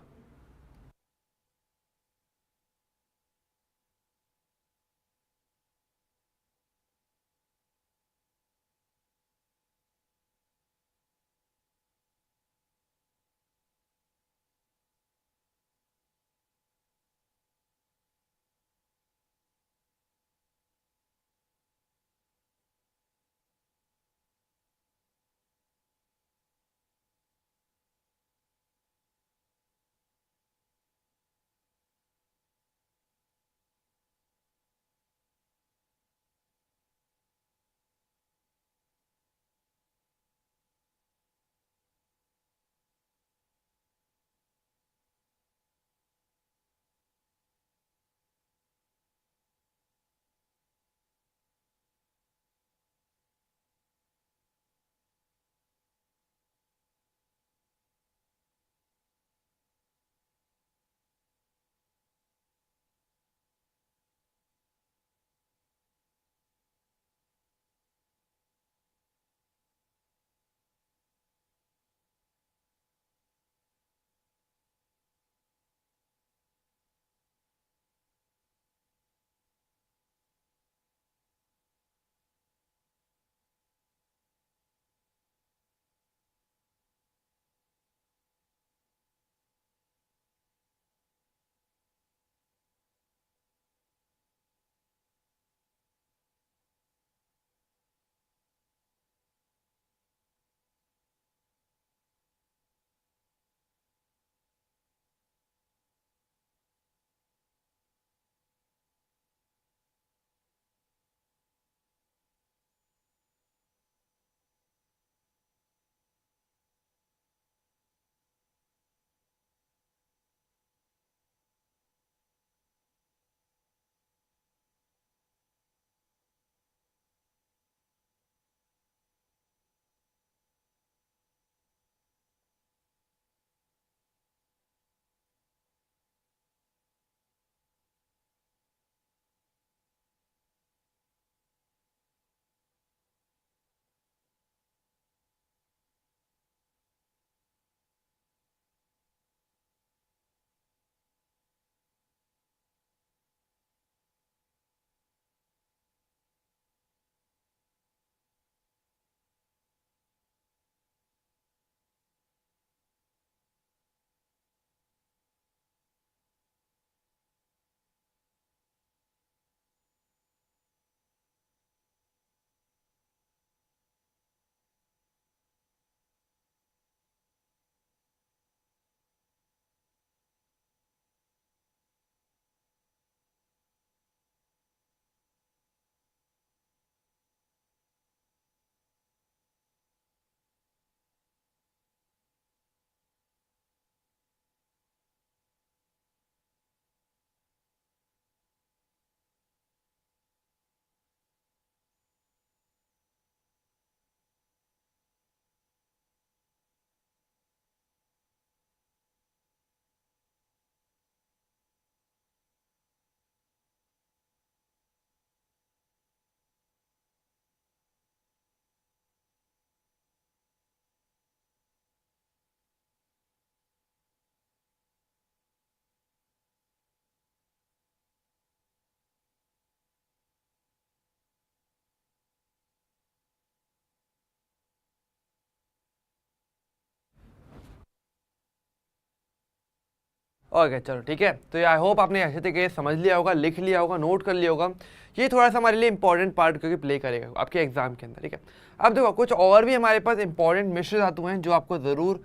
ओके चलो ठीक है। तो आई होप आपने अच्छे तरीके से समझ लिया होगा, लिख लिया होगा, नोट कर लिया होगा। ये थोड़ा सा हमारे लिए इंपॉर्टेंट पार्ट करके प्ले करेगा आपके एग्जाम के अंदर, ठीक है। अब देखो कुछ और भी हमारे पास इंपॉर्टेंट मिश्र धातु हैं जो आपको ज़रूर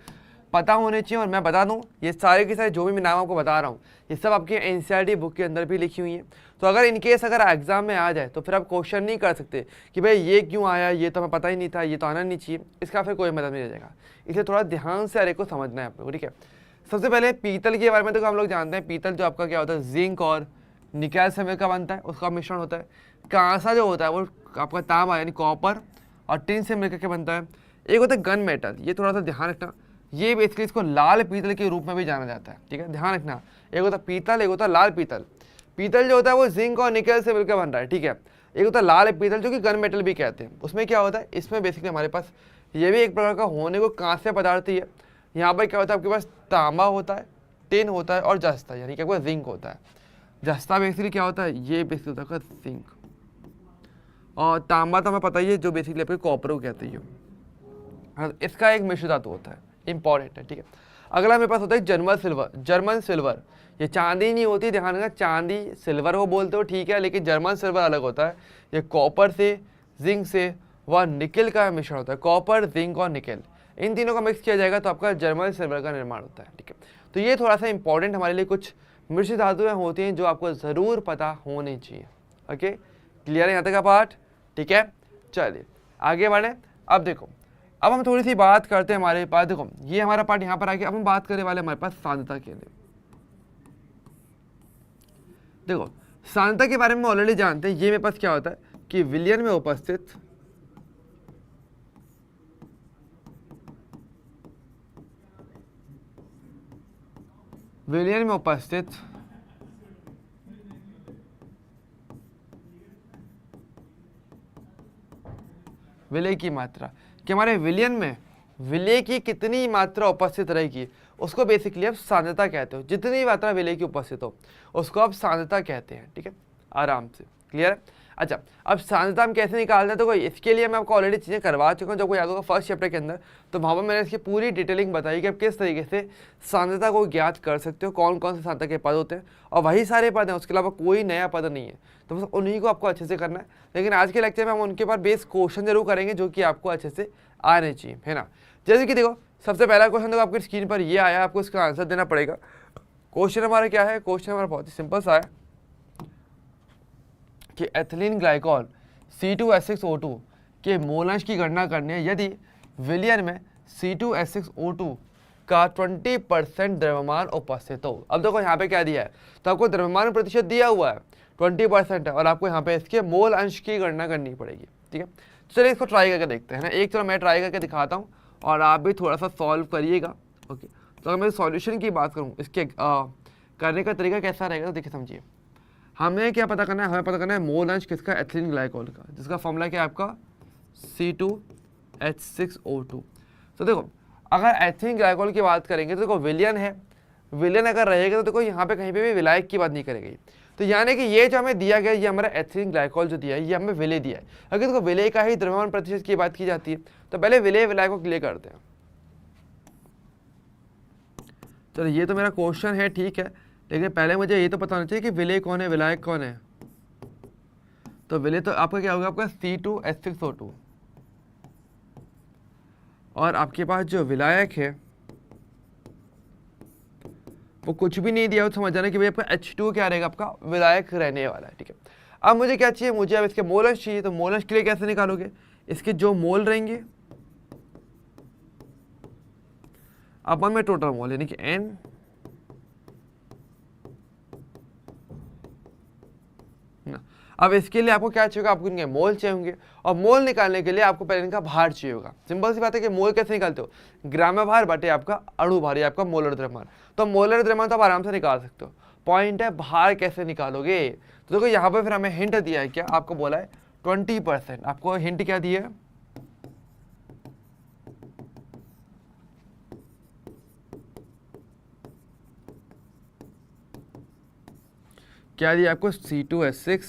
पता होने चाहिए। और मैं बता दूं, ये सारे के सारे जो भी मैं नाम आपको बता रहा हूँ ये सब आपकी एनसीईआरटी बुक के अंदर भी लिखी हुई है। तो अगर इनकेस अगर एग्जाम में आ जाए तो फिर आप क्वेश्चन नहीं कर सकते कि भाई ये क्यों आया, ये तो हमें पता ही नहीं था, ये तो आना नहीं चाहिए, इसका फिर कोई मतलब नहीं रह जाएगा। इसलिए थोड़ा ध्यान से अरे को समझना है आपको, ठीक है। सबसे पहले पीतल के बारे में तो हम लोग जानते हैं, पीतल जो आपका क्या होता है, जिंक और निकेल से मिलकर बनता है, उसका मिश्रण होता है। कांसा जो होता है वो आपका तांबा यानी कॉपर और टिन से मिलकर के बनता है। एक होता है गन मेटल, ये थोड़ा सा ध्यान रखना, ये बेसिकली इसको लाल पीतल के रूप में भी जाना जाता है, ठीक है, ध्यान रखना। एक होता है पीतल, एक होता है लाल पीतल। पीतल जो होता है वो जिंक और निकेल से मिलकर बन रहा है, ठीक है। एक होता है लाल पीतल जो कि गन मेटल भी कहते हैं। उसमें क्या होता है, इसमें बेसिकली हमारे पास ये भी एक प्रकार का होने को कांस्य पदार्थ ही है। यहाँ पर क्या होता है, आपके पास तांबा होता है, टिन होता है और जस्ता यानी कि आपका जिंक होता है। जस्ता बेसिकली क्या होता है, ये बेसिकली होता है जिंक, और तांबा तो हमें पता ही है जो बेसिकली आपके कॉपर को कहते हैं। इसका एक मिश्र धातु होता है, इंपॉर्टेंट है, ठीक है। अगला मेरे पास होता है जर्मन सिल्वर। जर्मन सिल्वर ये चांदी नहीं होती, ध्यान रखना, चांदी सिल्वर को बोलते हो ठीक है, लेकिन जर्मन सिल्वर अलग होता है। ये कॉपर से, जिंक से व निकेल का मिश्रण होता है। कॉपर, जिंक और निकेल इन तीनों का मिक्स किया जाएगा तो आपका जर्मन सिल्वर का निर्माण होता है, ठीक है। तो ये थोड़ा सा इंपॉर्टेंट हमारे लिए कुछ मिश्र धातुएं होती हैं जो आपको ज़रूर पता होनी चाहिए। ओके, क्लियर है यहाँ तक का पार्ट, ठीक है। चलिए आगे बढ़े। अब देखो, अब हम थोड़ी सी बात करते हैं हमारे पास, देखो ये हमारा पार्ट यहाँ पर आके अब हम बात करने वाले हमारे पास सांद्रता के लिए। देखो सांद्रता के बारे में ऑलरेडी जानते हैं, ये मेरे पास क्या होता है कि विलयन में उपस्थित विलय की मात्रा, कि हमारे विलयन में विलय की कितनी मात्रा उपस्थित रहेगी उसको बेसिकली आप सांद्रता कहते हो। जितनी मात्रा विलय की उपस्थित हो उसको आप सांद्रता कहते हैं, ठीक है, आराम से, क्लियर है। अच्छा, अब सांद्रता हम कैसे निकालते हैं, तो कोई इसके लिए मैं आपको ऑलरेडी चीज़ें करवा चुका हूँ, जब कोई याद होगा फर्स्ट चैप्टर के अंदर, तो वहाँ पर मैंने इसकी पूरी डिटेलिंग बताई कि आप किस तरीके से सांद्रता को ज्ञात कर सकते हो, कौन कौन से सांद्रता के पद होते हैं, और वही सारे पद हैं, उसके अलावा कोई नया पद नहीं है, तो बस उन्हीं को आपको अच्छे से करना है। लेकिन आज के लेक्चर में हम उनके ऊपर बेस क्वेश्चन जरूर करेंगे जो कि आपको अच्छे से आने चाहिए, है ना। जैसे कि देखो सबसे पहला क्वेश्चन देखो आपकी स्क्रीन पर ये आया, आपको इसका आंसर देना पड़ेगा। क्वेश्चन हमारा क्या है, क्वेश्चन हमारा बहुत ही सिंपल सा है कि एथिलीन ग्लाइकॉल C2H6O2 के मोलांश की गणना करनी है यदि विलयन में C2H6O2 का 20% द्रव्यमान उपस्थित हो। अब देखो यहाँ पे क्या दिया है, तो आपको द्रव्यमान प्रतिशत दिया हुआ है 20% है, और आपको यहाँ पे इसके मोल अंश की गणना करनी पड़ेगी, ठीक है। चलिए इसको ट्राई करके देखते हैं ना। एक चलो मैं ट्राई करके दिखाता हूँ और आप भी थोड़ा सा सॉल्व करिएगा, ओके। तो अगर मैं सॉल्यूशन की बात करूँ, इसके करने का तरीका कैसा रहेगा, तो देखिए समझिए, हमें क्या पता करना है, हमें पता करना है मोल अंश किसका, एथिलीन ग्लाइकोल का, जिसका फॉर्मूला क्या है आपका C2H6O2। तो देखो अगर एथिलीन ग्लाइकोल की बात करेंगे तो देखो विलयन है, विलयन अगर रहेगा तो देखो यहाँ पे कहीं पे भी विलायक की बात नहीं करेगी। तो यानी कि ये जो हमें दिया गया, ये हमारा एथिलीन ग्लाइकोल जो दिया है ये हमें विलय दिया है। अगर देखो विलय का ही द्रव्यमान प्रतिशत की बात की जाती है तो पहले विलय विलायक को क्लियर करते हैं। चलो ये तो मेरा क्वेश्चन है, ठीक है, लेकिन पहले मुझे ये तो पता होना चाहिए कि विलय कौन है, विलायक कौन है। तो विलय तो आपका क्या होगा, आपका C2H6O2, और आपके पास जो विलायक है वो कुछ भी नहीं दिया हो, समझ जाना कि भाई आपका H2 क्या रहेगा, आपका विलायक रहने वाला है, ठीक है। अब मुझे क्या चाहिए, मुझे अब इसके मोल अंश चाहिए। तो मोल अंश के लिए कैसे निकालोगे, इसके जो मोल रहेंगे अपन में टोटल मोल यानी कि N ना। अब इसके लिए आपको क्या चाहिए, आपको इनके मोल चाहिए होंगे, और मोल निकालने के लिए आपको पहले इनका भार चाहिए होगा। सिंपल सी बात है कि मोल कैसे निकालते हो, ग्राम भार बटे आपका अणु भार, आपका मोलर द्रव्यमान। तो मोलर द्रव्यमान तो आप आराम से निकाल सकते हो, पॉइंट है भार कैसे निकालोगे। तो देखो यहाँ पे फिर हमें हिंट दिया है, क्या आपको बोला है 20%, आपको हिंट क्या दिया है, क्या दिया आपको, C2H6,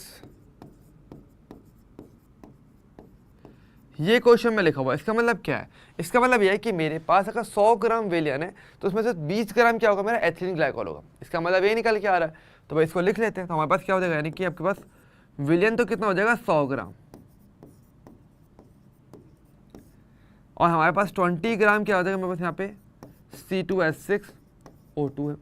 ये क्वेश्चन में लिखा हुआ है, इसका मतलब क्या है? इसका मतलब यह है कि मेरे पास अगर 100 ग्राम विलियन है तो उसमें से 20 ग्राम क्या होगा, मेरा एथिलीन ग्लाइकॉल होगा। इसका मतलब ये निकल के आ रहा है। तो भाई इसको लिख लेते हैं। तो हमारे पास क्या हो जाएगा, यानी कि आपके पास विलियन तो कितना हो जाएगा, 100 ग्राम, और हमारे पास 20 ग्राम क्या हो जाएगा मेरे पास यहाँ पे C2H6O2 है।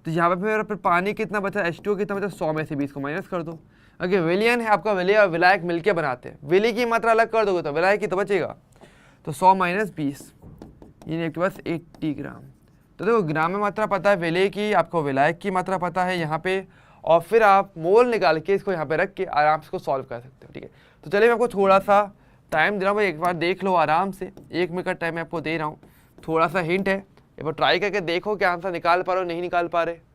तो यहाँ पे फिर पानी कितना बचा, H2O कितना बचा, 100 में से 20 को माइनस कर दो। अगर विलियन है आपका, विलय और विलायक मिलके बनाते हैं, विलय की मात्रा अलग कर दोगे तो विलायक की तो बचेगा। तो 100 माइनस 20, ये आपके पास 80 ग्राम। तो देखो ग्राम में मात्रा पता है विलय की, आपको विलायक की मात्रा पता है यहाँ पे, और फिर आप मोल निकाल के इसको यहाँ पे रख के आराम से इसको सॉल्व कर सकते हो। ठीक है, तो चलिए मैं आपको थोड़ा सा टाइम दे रहा हूँ, एक बार देख लो आराम से, 1 मिनट का टाइम मैं आपको दे रहा हूँ। थोड़ा सा हिंट है, एक बार ट्राई करके देखो क्या आंसर निकाल पा रहे हो, नहीं निकाल पा रहे।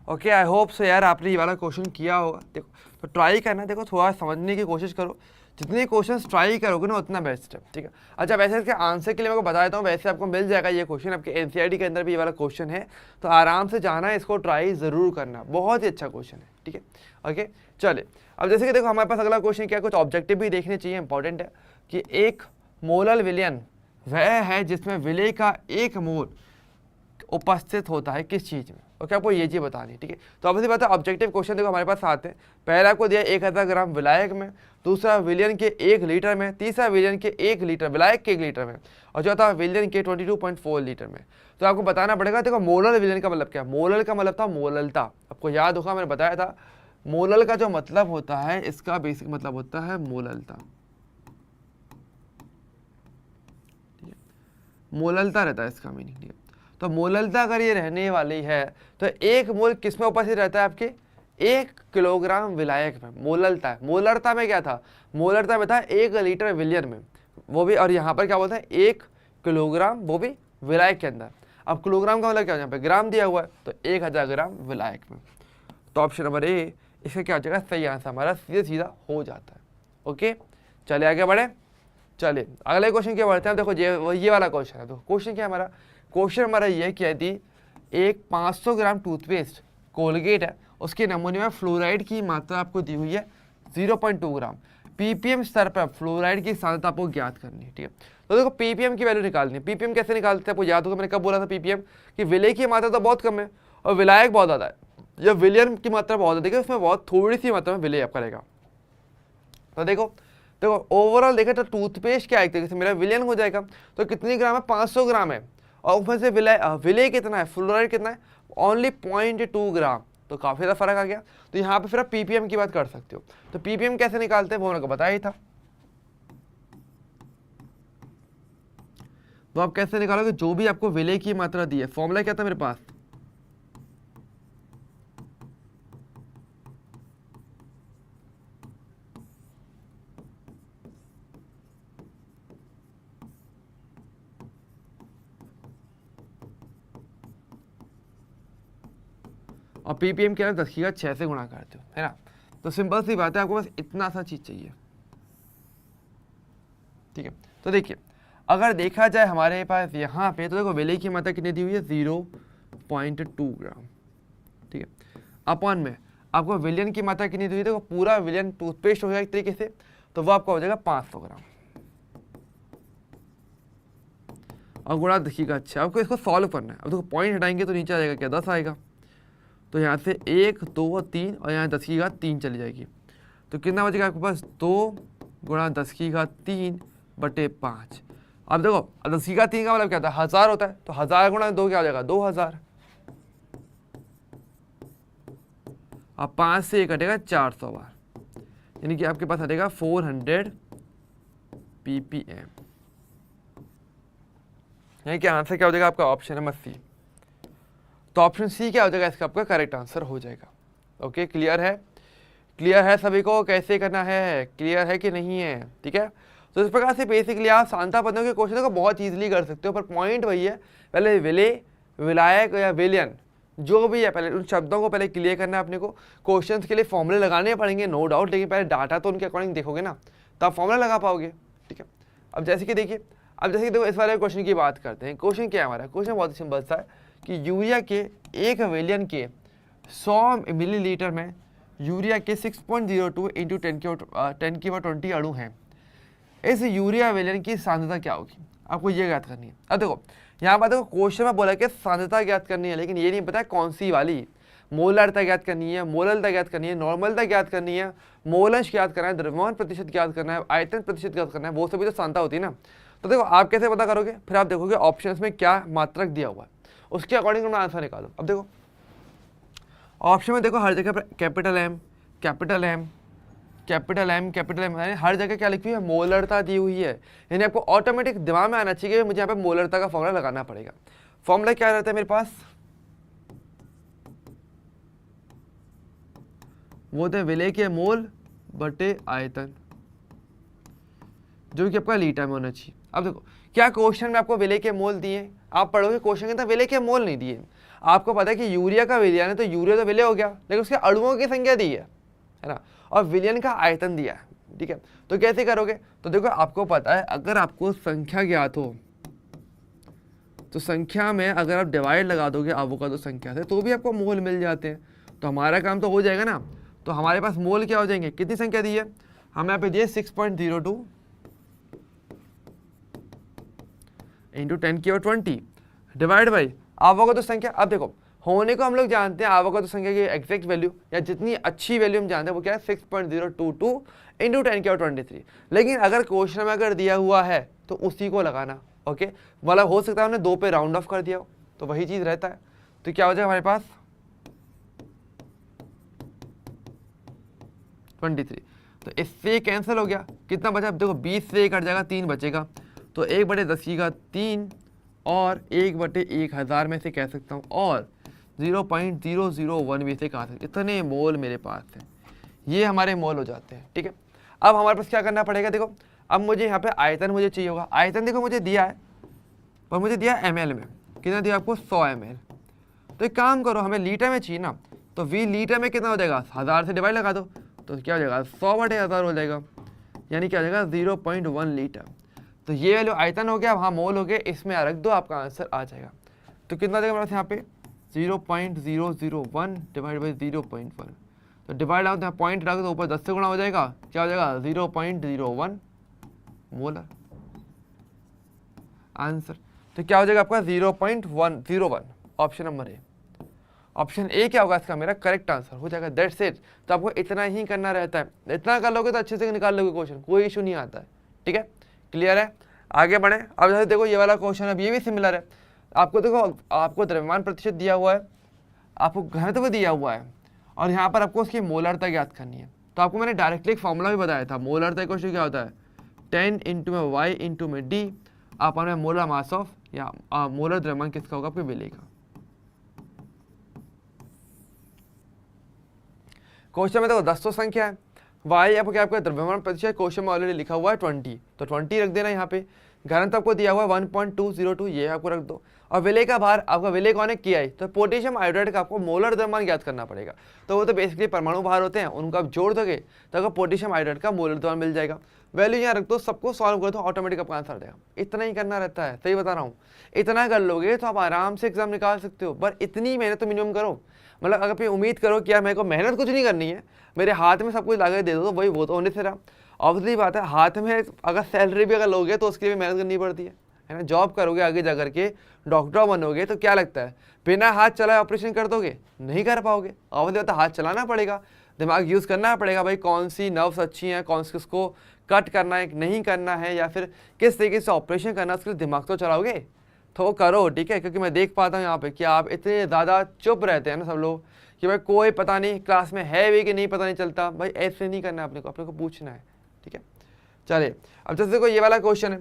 ओके, आई होप सो यार आपने ये वाला क्वेश्चन किया होगा। देखो तो ट्राई करना, देखो थोड़ा समझने की कोशिश करो, जितने क्वेश्चन ट्राई करोगे ना उतना बेस्ट है। ठीक है, अच्छा वैसे इसके आंसर के लिए मैं आपको बता देता हूँ, वैसे आपको मिल जाएगा ये क्वेश्चन, आपके एनसीईआरटी के अंदर भी ये वाला क्वेश्चन है, तो आराम से जाना है, इसको ट्राई ज़रूर करना, बहुत ही अच्छा क्वेश्चन है। ठीक है, ओके चलिए। अब जैसे कि देखो हमारे पास अगला क्वेश्चन क्या है, कुछ ऑब्जेक्टिव भी देखने चाहिए, इंपॉर्टेंट है कि एक मोलल विलयन वह है जिसमें विलय का 1 मोल उपस्थित होता है किस चीज़ में। ओके, आपको ये चीज़ बतानी है। ठीक है, तो अब बात है ऑब्जेक्टिव क्वेश्चन देखो हमारे पास आते हैं। पहला आपको दिया 1000 ग्राम विलायक में, दूसरा विलियन के 1 लीटर में, तीसरा विलियन के 1 लीटर विलायक के 1 लीटर में, और चौथा विलियन के 22.4 लीटर में। तो आपको बताना पड़ेगा। देखो मोलल विलियन का मतलब क्या है, मोलल का मतलब था मोललता। आपको याद होगा मैंने बताया था, मोलल का जो मतलब होता है, इसका बेसिक मतलब होता है मोललता। मोललता रहता है इसका मीनिंग। ठीक है, तो मोललता अगर ये रहने वाली है तो 1 मोल किस में उपस्थित रहता है, आपके 1 किलोग्राम विलायक में। मोललता है, मोलरता में क्या था, मोलरता में था 1 लीटर विलियन में, वो भी, और यहाँ पर क्या बोलते हैं 1 किलोग्राम, वो भी विलायक के अंदर। अब किलोग्राम का मतलब क्या है, यहाँ पे ग्राम दिया हुआ है, तो 1000 ग्राम विलायक में। तो ऑप्शन नंबर ए इसका क्या हो जाएगा, सही आंसर हमारा सीधा सीधा हो जाता है। ओके, चलिए आगे बढ़े। चलिए अगले क्वेश्चन क्या बढ़ते हैं। देखो ये वाला क्वेश्चन है। तो क्वेश्चन क्या है हमारा, क्वेश्चन हमारा ये है कि यदि एक 500 ग्राम टूथपेस्ट कोलगेट है, उसके नमूने में फ्लोराइड की मात्रा आपको दी हुई है 0.2 ग्राम, पीपीएम स्तर पर फ्लोराइड की सांद्रता आपको ज्ञात करनी है। ठीक है, तो देखो पीपीएम की वैल्यू निकालनी है। पीपीएम कैसे निकालते हैं, आपको याद होगा मैंने कब बोला था पीपीएम, कि विलय की मात्रा तो बहुत कम है और विलायक बहुत ज़्यादा है, या विलियन की मात्रा बहुत ज़्यादा है, उसमें बहुत थोड़ी सी मात्रा में विलय आपका रहेगा। तो देखो ओवरऑल देखें तो टूथपेस्ट क्या है, एक तरीके से मेरा विलियन हो जाएगा। तो कितनी ग्राम है, 500 ग्राम है, और उसमें से विलय कितना है, फ्लोराइड कितना है, ओनली 0.2 ग्राम। तो काफ़ी ज़्यादा फर्क आ गया। तो यहाँ पे फिर आप पीपीएम की बात कर सकते हो। तो पीपीएम कैसे निकालते हैं वो मैंने बताया ही था। तो आप कैसे निकालोगे, जो भी आपको विलय की मात्रा दी है, फॉर्मूला क्या था मेरे पास, और ppm क्या है 10 की घात 6 से गुणा करते हो, है ना। तो सिंपल सी बात है, आपको बस इतना सा चीज़ चाहिए, ठीक है। तो देखिए अगर देखा जाए हमारे पास यहाँ पे, तो देखो विलेय की मात्रा कितनी दी हुई है 0.2 ग्राम, ठीक है। अपॉन में आपको विलियन की मात्रा कितनी दी हुई है, देखो पूरा विलियन टूथपेस्ट हो गया एक तरीके से, तो वो आपका हो जाएगा 500 ग्राम और गुणा 10 की घात 6। आपको इसको सॉल्व करना है। अब देखो पॉइंट हटाएंगे तो नीचे आ जाएगा क्या 10 आएगा, तो यहाँ से 1 2 और 3 और यहाँ 10 की घात 3 चली जाएगी, तो कितना बचेगा आपके पास 2 गुणा 10 की घात 3 बटे 5। अब देखो 10 की घात 3 का मतलब क्या होता है 1000 होता है, तो 1000 गुणा 2 क्या हो जाएगा 2000, अब 5 से 1 कटेगा 400 बार, यानी कि आपके पास हटेगा 400 ppm। यानी कि आंसर क्या हो जाएगा आपका ऑप्शन नंबर सी। तो ऑप्शन सी क्या हो जाएगा इसका आपका करेक्ट आंसर हो जाएगा। ओके क्लियर है, क्लियर है सभी को कैसे करना है, क्लियर है कि नहीं है, ठीक है। तो इस प्रकार से बेसिकली आप सांता पदों के क्वेश्चन को बहुत ईजिली कर सकते हो, पर पॉइंट वही है, पहले विलेय, विलायक या विलयन जो भी है पहले उन शब्दों को पहले क्लियर करना है अपने को। क्वेश्चंस के लिए फॉर्मूले लगाने पड़ेंगे नो डाउट, लेकिन पहले डाटा तो उनके अकॉर्डिंग देखोगे ना, तो आप फॉर्मूला लगा पाओगे, ठीक है। अब जैसे कि देखिए, अब जैसे कि देखो इस वाले क्वेश्चन की बात करते हैं। क्वेश्चन क्या है हमारा, क्वेश्चन बहुत सिंपल सा है कि यूरिया के एक विलियन के 100 मिलीलीटर में यूरिया के 6.02 इंटू 10⁻20 अणु हैं। इस यूरिया विलयन की सांद्रता क्या होगी, आपको ये ज्ञात करनी है। अब देखो यहाँ पर देखो क्वेश्चन में बोला कि सांद्रता ज्ञात करनी है, लेकिन ये नहीं पता कौन सी वाली, मोलरता ज्ञात करनी है, मोललता ज्ञात करनी है, नॉर्मलता ज्ञात करनी है, मोलंश ज्ञात करना है, द्रव्यमान प्रतिशत ज्ञात करना है, आयतन प्रतिशत ज्ञात करना है, वो सभी तो सांद्रता होती है ना। तो देखो आप कैसे पता करोगे, फिर आप देखोगे ऑप्शंस में क्या मात्रक दिया हुआ है, उसके अकॉर्डिंग अपना आंसर निकालो। अब देखो ऑप्शन में देखो हर जगह पर capital M capital M capital M capital M, हर जगह क्या लिखी हुई है मोलरता दी हुई है, यानी आपको ऑटोमेटिक दिमाग में आना चाहिए कि मुझे यहाँ पे मोलरता का फॉर्मूला लगाना पड़ेगा। फॉर्मूला क्या रहता है मेरे पास, वो थे विलेय के मोल बटे आयतन, जो कि आपका लीटर में होना चाहिए। अब देखो क्या क्वेश्चन में आपको विलेय के मोल दिए, आप पढ़ोगे क्वेश्चन के अंदर विलेय के मोल नहीं दिए, आपको पता है कि यूरिया का विलयन है तो यूरिया तो विलेय हो गया, लेकिन उसके अणुओं की संख्या दी है ना, और विलयन का आयतन दिया है, ठीक है। तो कैसे करोगे, तो देखो आपको पता है अगर आपको संख्या ज्ञात हो तो संख्या में अगर आप डिवाइड लगा दोगे अवोगाद्रो संख्या से तो भी आपको मोल मिल जाते हैं, तो हमारा काम तो हो जाएगा ना। तो हमारे पास मोल क्या हो जाएंगे, कितनी संख्या दी है हमें यहाँ पे दिए 6.02 इंटू 10⁻20 डिवाइड बाई अवोगाद्रो संख्या। अब देखो होने को हम लोग जानते हैं अवोगाद्रो संख्या की एग्जैक्ट वैल्यू या जितनी अच्छी वैल्यू हम जानते हैं वो क्या है 6.022 इंटू 10⁻23, लेकिन अगर क्वेश्चन में अगर दिया हुआ है तो उसी को लगाना। ओके मतलब हो सकता है हमने 2 पे राउंड ऑफ कर दिया हो, तो वही चीज रहता है। तो क्या हो जाएगा हमारे पास 23, तो इससे कैंसिल हो गया, कितना बचा, अब देखो 20 से 1 हट जाएगा 3 बचेगा, तो 1/10⁻³ और 1/1000 में से कह सकता हूँ, और 0.001 भी से कहा सकते, इतने मोल मेरे पास हैं, ये हमारे मोल हो जाते हैं, ठीक है। अब हमारे पास क्या करना पड़ेगा, देखो अब मुझे यहाँ पे आयतन मुझे चाहिए होगा, आयतन देखो मुझे दिया है पर मुझे दिया ml में, कितना दिया आपको 100 ml, तो एक काम करो हमें लीटर में चाहिए ना, तो v लीटर में कितना हो जाएगा 1000 से डिवाइड लगा दो, तो क्या हो जाएगा 100/1000 हो जाएगा, यानी क्या हो जाएगा 0.1 लीटर। तो ये वैल्यू आयतन हो गया, वहाँ मोल हो गया, इसमें रख दो आपका आंसर आ जाएगा। तो कितना देगा हमारे पास यहाँ पे 0.001 डिवाइड बाई 0.1, तो डिवाइड आउट यहाँ पॉइंट रख दो, ऊपर 10 से गुणा हो जाएगा, क्या हो जाएगा 0.01 मोलर आंसर। तो क्या हो जाएगा आपका 0.101, option number A. Option A क्या होगा इसका मेरा करेक्ट आंसर हो जाएगा, दैट्स इट। तो आपको इतना ही करना रहता है, इतना कर लोगे तो अच्छे से निकाल लोगे क्वेश्चन, कोई इशू नहीं आता है, ठीक है क्लियर है। आगे बढ़े, अब जैसे देखो ये वाला क्वेश्चन अब ये भी सिमिलर है, आपको देखो आपको द्रव्यमान प्रतिशत दिया हुआ है, आपको घनत्व दिया हुआ है, और यहाँ पर आपको उसकी मोलरता ज्ञात करनी है। तो आपको मैंने डायरेक्टली एक फॉर्मूला भी बताया था, मोलरता क्वेश्चन क्या होता है 10 इंटू में वाई इंटू में डी अपन में मोलर मास ऑफ या मोलर द्रव्यमान किसका होगा आपके विलेय का। क्वेश्चन में देखो 10 तो संख्या है, वाई आपको क्या आपका द्रव्यमान प्रतिशत क्वेश्चन में ऑलरेडी लिखा हुआ है 20, तो 20 रख देना यहाँ पे, घनत्व आपको दिया हुआ है 1.202, ये आपको रख दो। और विलेय का भार आपका विलेय कौन है, KI, तो पोटेशियम आयोडाइड का आपको मोलर द्रव्यमान ज्ञात करना पड़ेगा। तो वो तो बेसिकली परमाणु भार होते हैं, उनको आप जोड़ दोगे तो आपको पोटेशियम आयोडाइड का मोलर द्रव्यमान मिल जाएगा। वैल्यू यहाँ रख दो, सबको सॉल्व कर दो, ऑटोमेटिक आपका आंसर आ जाएगा। इतना ही करना रहता है, सही बता रहा हूँ। इतना कर लोगे तो आप आराम से एग्जाम निकाल सकते हो, पर इतनी मेहनत तो मिनिमम करो। मतलब अगर उम्मीद करो कि यार मेरे को मेहनत कुछ नहीं करनी है, मेरे हाथ में सब कुछ ला के दे दो, तो वही वो तो होने से रहा। ऑब्वियसली बात है, हाथ में अगर सैलरी भी अगर लोगे तो उसके लिए भी मेहनत करनी पड़ती है ना। जॉब करोगे, आगे जा करके डॉक्टर बनोगे, तो क्या लगता है बिना हाथ चलाए ऑपरेशन कर दोगे, नहीं कर पाओगे। ऑब्वियसली बात है, हाथ चलाना पड़ेगा, दिमाग यूज़ करना पड़ेगा, भाई कौन सी नर्व्स अच्छी हैं, कौन सी किसको कट करना है नहीं करना है, या फिर किस तरीके से ऑपरेशन करना है, उसके लिए दिमाग तो चलाओगे, तो वो करो, ठीक है। क्योंकि मैं देख पाता हूँ यहाँ पे कि आप इतने ज़्यादा चुप रहते हैं ना सब लोग, कि भाई कोई पता नहीं क्लास में है भी कि नहीं पता नहीं चलता। भाई ऐसे नहीं करना है, अपने को पूछना है, ठीक है। चलिए अब जैसे देखो ये वाला क्वेश्चन है,